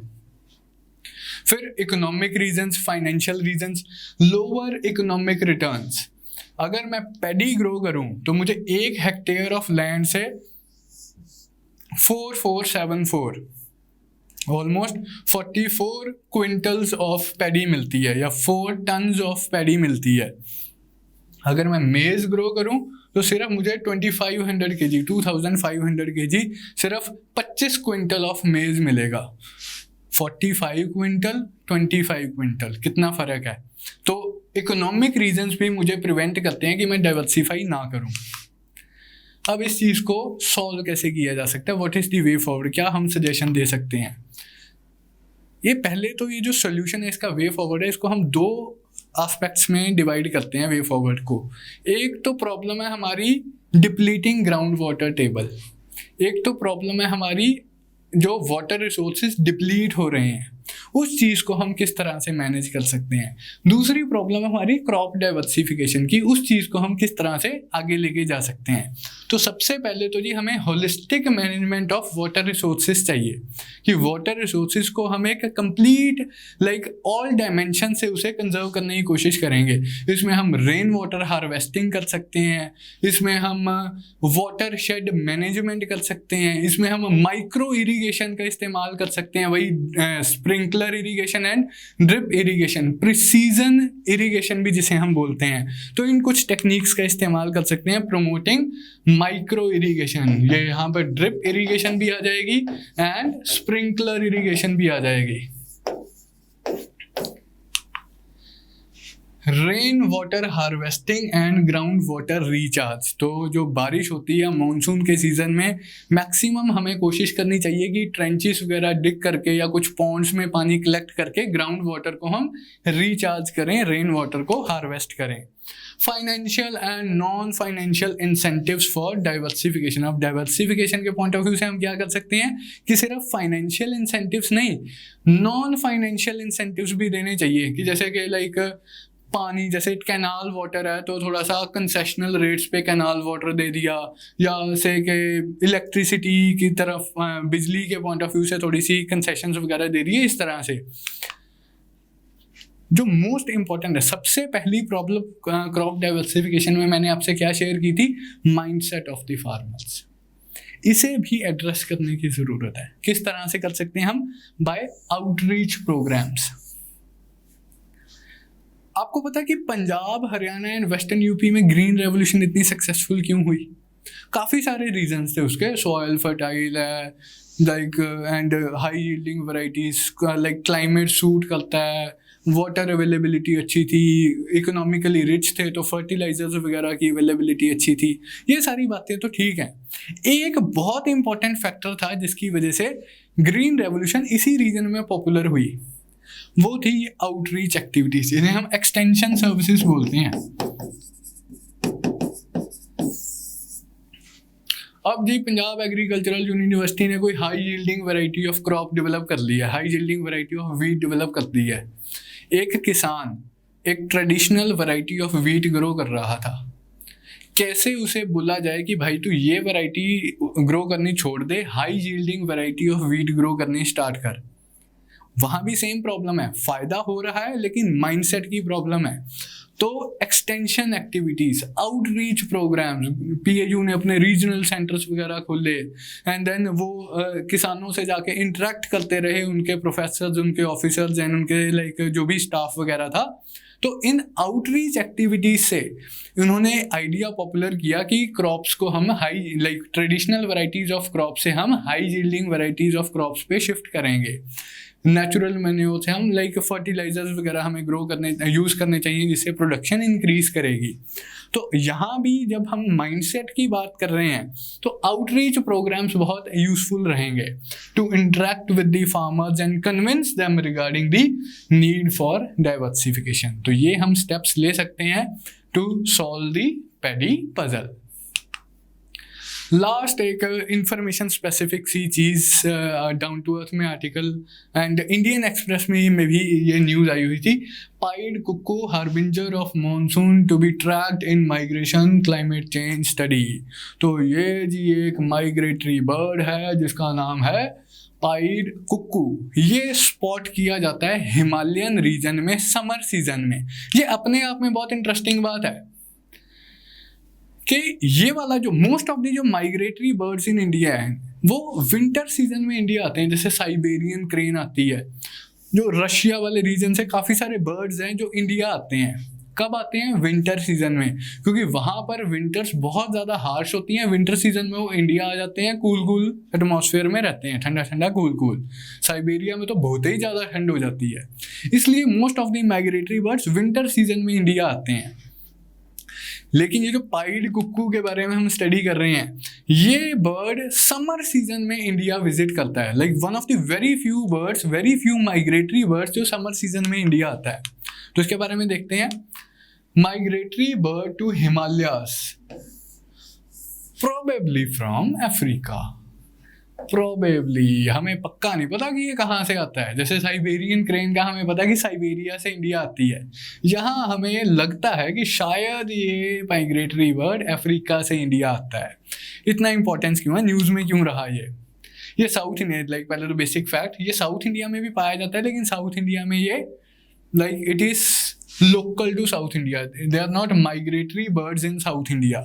फिर economic reasons, financial reasons, lower economic returns. अगर मैं पैडी ग्रो करूं तो मुझे 1 हेक्टेयर ऑफ लैंड से 4474 ऑलमोस्ट 44 क्विंटल्स ऑफ पैडी मिलती है, या 4 टन्स ऑफ पैडी मिलती है। अगर मैं मेज ग्रो करूं तो सिर्फ मुझे 2500 kg 2500 kg सिर्फ 25 क्विंटल ऑफ मेज मिलेगा। 45 क्विंटल 25 क्विंटल, कितना फ़र्क है। तो इकोनॉमिक रीजंस भी मुझे प्रिवेंट करते हैं कि मैं डाइवर्सिफाई ना करूं। अब इस चीज़ को सॉल्व कैसे किया जा सकता है, what is the way forward, क्या हम सजेशन दे सकते हैं। ये पहले तो ये जो सोल्यूशन है इसका वे फॉरवर्ड है, इसको हम 2 एस्पेक्ट्स में डिवाइड करते हैं वे फॉरवर्ड को। एक तो प्रॉब्लम है हमारी डिप्लीटिंग ग्राउंड वाटर टेबल, एक तो प्रॉब्लम है हमारी जो वाटर रिसोर्सेज डिप्लीट हो रहे हैं। उस चीज़ को हम किस तरह से मैनेज कर सकते हैं। दूसरी प्रॉब्लम है हमारी क्रॉप डाइवर्सिफिकेशन की, उस चीज़ को हम किस तरह से आगे लेके जा सकते हैं। तो सबसे पहले तो जी हमें holistic management of water resources चाहिए कि वाटर रिसोर्सेज को हम एक कंप्लीट ऑल डायमेंशन से उसे कंजर्व करने की कोशिश करेंगे। इसमें हम रेन वाटर हार्वेस्टिंग कर सकते हैं, इसमें हम वाटर शेड मैनेजमेंट कर सकते हैं, इसमें हम माइक्रो इरिगेशन का इस्तेमाल कर सकते हैं, वही sprinkler irrigation and drip irrigation, precision irrigation भी जिसे हम बोलते हैं। तो इन कुछ टेक्निक्स का इस्तेमाल कर सकते हैं प्रमोटिंग माइक्रो इरिगेशन। ये यहाँ पर ड्रिप इरिगेशन भी आ जाएगी एंड स्प्रिंकलर इरिगेशन भी आ जाएगी। Rain water harvesting and ground water recharge. तो जो बारिश होती है मानसून के सीज़न में मैक्सिमम हमें कोशिश करनी चाहिए कि ट्रेंचेस वगैरह डिग करके या कुछ पॉन्ड्स में पानी कलेक्ट करके ग्राउंड वाटर को हम रिचार्ज करें, रेन वाटर को हार्वेस्ट करें। Financial and non financial incentives for diversification. अब डाइवर्सिफिकेशन के पॉइंट ऑफ व्यू से हम क्या कर सकते हैं कि सिर्फ फाइनेंशियल इंसेंटिव्स नहीं, नॉन फाइनेंशियल इंसेंटिव्स भी देने चाहिए कि जैसे कि पानी, जैसे कैनाल वाटर है तो थोड़ा सा कंसेशनल रेट्स पे कैनाल वाटर दे दिया, या जैसे कि इलेक्ट्रिसिटी की तरफ बिजली के पॉइंट ऑफ व्यू से थोड़ी सी कंसेशंस वगैरह दे दिए। इस तरह से जो मोस्ट इम्पॉर्टेंट है, सबसे पहली प्रॉब्लम क्रॉप डाइवर्सिफिकेशन में मैंने आपसे क्या शेयर की थी, माइंडसेट ऑफ द फार्मर्स। इसे भी एड्रेस करने की ज़रूरत है। किस तरह से कर सकते हैं हम, बाय आउटरीच प्रोग्राम्स। आपको पता है कि Punjab, Haryana and western UP में ग्रीन रेवोल्यूशन इतनी सक्सेसफुल क्यों हुई? काफ़ी सारे रीजंस थे उसके। सॉइल फर्टाइल है, and high yielding varieties, climate suit करता है, वाटर अवेलेबिलिटी अच्छी थी, इकोनॉमिकली रिच थे तो फर्टिलाइजर्स वगैरह की अवेलेबिलिटी अच्छी थी। ये सारी बातें तो ठीक हैं। एक बहुत इंपॉर्टेंट फैक्टर था जिसकी वजह से ग्रीन रेवोल्यूशन इसी रीजन में पॉपुलर हुई, वो थी आउटरीच एक्टिविटीज, जिन्हें हम एक्सटेंशन सर्विसेज बोलते हैं। अब जी पंजाब एग्रीकल्चरल यूनिवर्सिटी ने कोई high yielding variety of crop develop कर ली है, high yielding variety of wheat develop कर दी है। एक किसान एक traditional variety of wheat grow कर रहा था, कैसे उसे बोला जाए कि भाई तू ये वैरायटी ग्रो करनी छोड़ दे, high yielding variety of wheat grow करनी स्टार्ट कर। वहाँ भी सेम प्रॉब्लम है, फायदा हो रहा है लेकिन माइंडसेट की प्रॉब्लम है। तो extension activities, outreach programs, PAU ने अपने रीजनल सेंटर्स वगैरह खोले एंड देन वो किसानों से जाके इंटरेक्ट करते रहे, उनके प्रोफेसर्स, उनके ऑफिसर्स एंड उनके जो भी स्टाफ वगैरह था। तो इन आउटरीच एक्टिविटीज से उन्होंने आइडिया पॉपुलर किया कि क्रॉप्स को हम high traditional varieties of crop से हम high yielding varieties of crops पे शिफ्ट करेंगे। नेचुरल मैन्योर से हम फर्टिलाइजर्स वगैरह हमें यूज़ करने चाहिए जिससे प्रोडक्शन इंक्रीज करेगी। तो यहाँ भी जब हम माइंडसेट की बात कर रहे हैं तो आउटरीच प्रोग्राम्स बहुत यूजफुल रहेंगे to interact with the farmers and convince them regarding the need for diversification. तो ये हम स्टेप्स ले सकते हैं to solve the paddy puzzle. Last एक इंफॉर्मेशन स्पेसिफिक सी चीज़ डाउन टू अर्थ में आर्टिकल एंड इंडियन एक्सप्रेस में भी ये न्यूज़ आई हुई थी, pied cuckoo harbinger of monsoon to be tracked in migration climate change study. तो ये जी एक माइग्रेटरी बर्ड है जिसका नाम है पाइड कुक्कू। ये स्पॉट किया जाता है हिमालयन रीजन में समर सीजन में। ये अपने आप में बहुत इंटरेस्टिंग बात है कि ये वाला जो मोस्ट ऑफ द जो माइग्रेटरी बर्ड्स इन इंडिया हैं वो विंटर सीजन में इंडिया आते हैं। जैसे साइबेरियन क्रेन आती है, जो रशिया वाले रीजन से काफ़ी सारे बर्ड्स हैं जो इंडिया आते हैं। कब आते हैं? विंटर सीजन में, क्योंकि वहाँ पर विंटर्स बहुत ज़्यादा हार्श होती हैं। विंटर सीजन में वो इंडिया आ जाते हैं, कूल कूल एटमॉस्फेयर में रहते हैं, ठंडा ठंडा कूल कूल। साइबेरिया में तो बहुत ही ज़्यादा ठंड हो जाती है, इसलिए most of the migratory birds winter season में इंडिया आते हैं। लेकिन ये जो पाइड कुक्कू के बारे में हम स्टडी कर रहे हैं, ये बर्ड समर सीजन में इंडिया विजिट करता है। One of the very few migratory birds जो समर सीजन में इंडिया आता है। तो इसके बारे में देखते हैं। Migratory bird to Himalayas, probably from Africa. Probably, हमें पक्का नहीं पता कि ये कहाँ से आता है। जैसे साइबेरियन क्रेन का हमें पता कि साइबेरिया से इंडिया आती है, यहाँ हमें लगता है कि शायद ये माइग्रेटरी बर्ड अफ्रीका से इंडिया आता है। इतना इंपॉर्टेंस क्यों है, न्यूज़ में क्यों रहा ये साउथ इंडिया, लाइक पहले तो बेसिक फैक्ट, ये साउथ इंडिया में भी पाया जाता है, लेकिन साउथ इंडिया में ये like it is local to South India, they are not migratory birds in South India.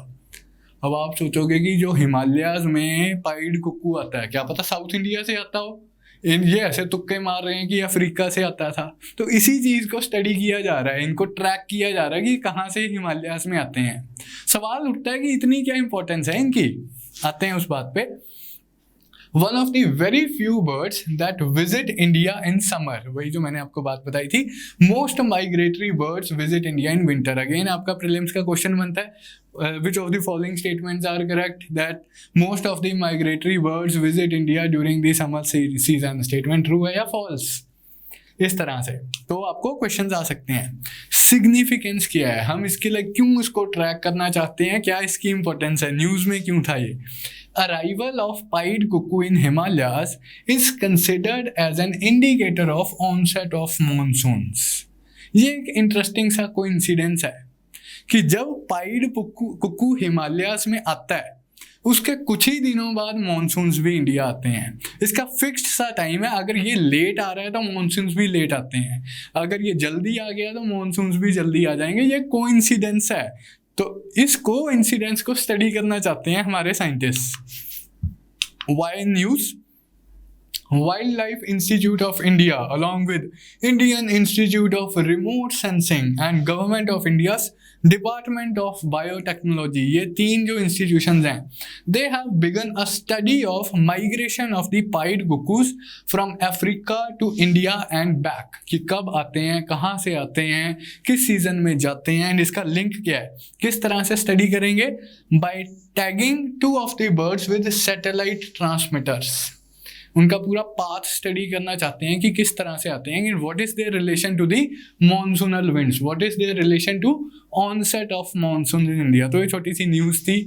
अब आप सोचोगे कि जो हिमालयाज में पाइड कुक्कू आता है, क्या पता साउथ इंडिया से आता हो, ये ऐसे तुक्के मार रहे हैं कि अफ्रीका से आता था। तो इसी चीज़ को स्टडी किया जा रहा है, इनको ट्रैक किया जा रहा है कि कहाँ से हिमालयाज में आते हैं। सवाल उठता है कि इतनी क्या इंपॉर्टेंस है इनकी, आते हैं उस बात पे। One of the very few birds that visit India in summer, वही जो मैंने आपको बात बताई थी, most migratory birds visit India in winter. Again आपका प्रीलिम्स का क्वेश्चन बनता है, which of the following statements are correct, that most of the migratory birds visit India during the summer season? Statement true है या false? इस तरह से तो आपको क्वेश्चंस आ सकते हैं। सिग्निफिकेंस क्या है, हम इसके लिए क्यों इसको ट्रैक करना चाहते हैं, क्या इसकी इंपॉर्टेंस है, न्यूज़ में क्यों था ये। Arrival of pied cuckoo in Himalayas is considered as an indicator of onset of monsoons। ये एक इंटरेस्टिंग सा कोइंसिडेंस है कि जब पाइड कुक्कू हिमालयास में आता है, उसके कुछ ही दिनों बाद मॉनसून्स भी इंडिया आते हैं। इसका फिक्स्ड सा टाइम है, अगर ये लेट आ रहा है तो मॉनसून्स भी लेट आते हैं, अगर ये जल्दी आ गया तो मॉनसून्स भी जल्दी आ जाएंगे। ये कोइंसिडेंस है, तो इस कोइंसिडेंस को स्टडी करना चाहते हैं हमारे scientist. Why news, Wildlife Institute of India along with Indian Institute of Remote Sensing and Government of India's Department of Biotechnology, ये तीन जो institutions हैं, they have begun a study of migration of the pied cuckoos from Africa to India and back, कि कब आते हैं, कहाँ से आते हैं, किस सीजन में जाते हैं, एंड इसका लिंक क्या है, किस तरह से स्टडी करेंगे। by tagging 2 of the birds with satellite transmitters, उनका पूरा पाथ स्टडी करना चाहते हैं कि किस तरह से आते हैं, what is their relation to the monsoonal winds, what is their relation to onset of monsoon in India. तो ये छोटी सी न्यूज़ थी,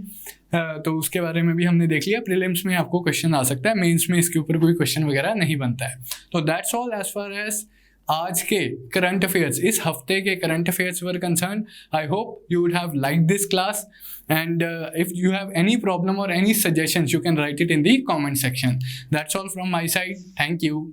तो उसके बारे में भी हमने देख लिया। प्रीलिम्स में आपको क्वेश्चन आ सकता है, मेंस में इसके ऊपर कोई क्वेश्चन वगैरह नहीं बनता है। तो that's all as far as आज के करंट अफेयर्स, इस हफ्ते के current affairs were concern. I hope you would have like this class, and if you have any problem or any suggestions, you can write it in the comment section. That's all from my side. Thank you.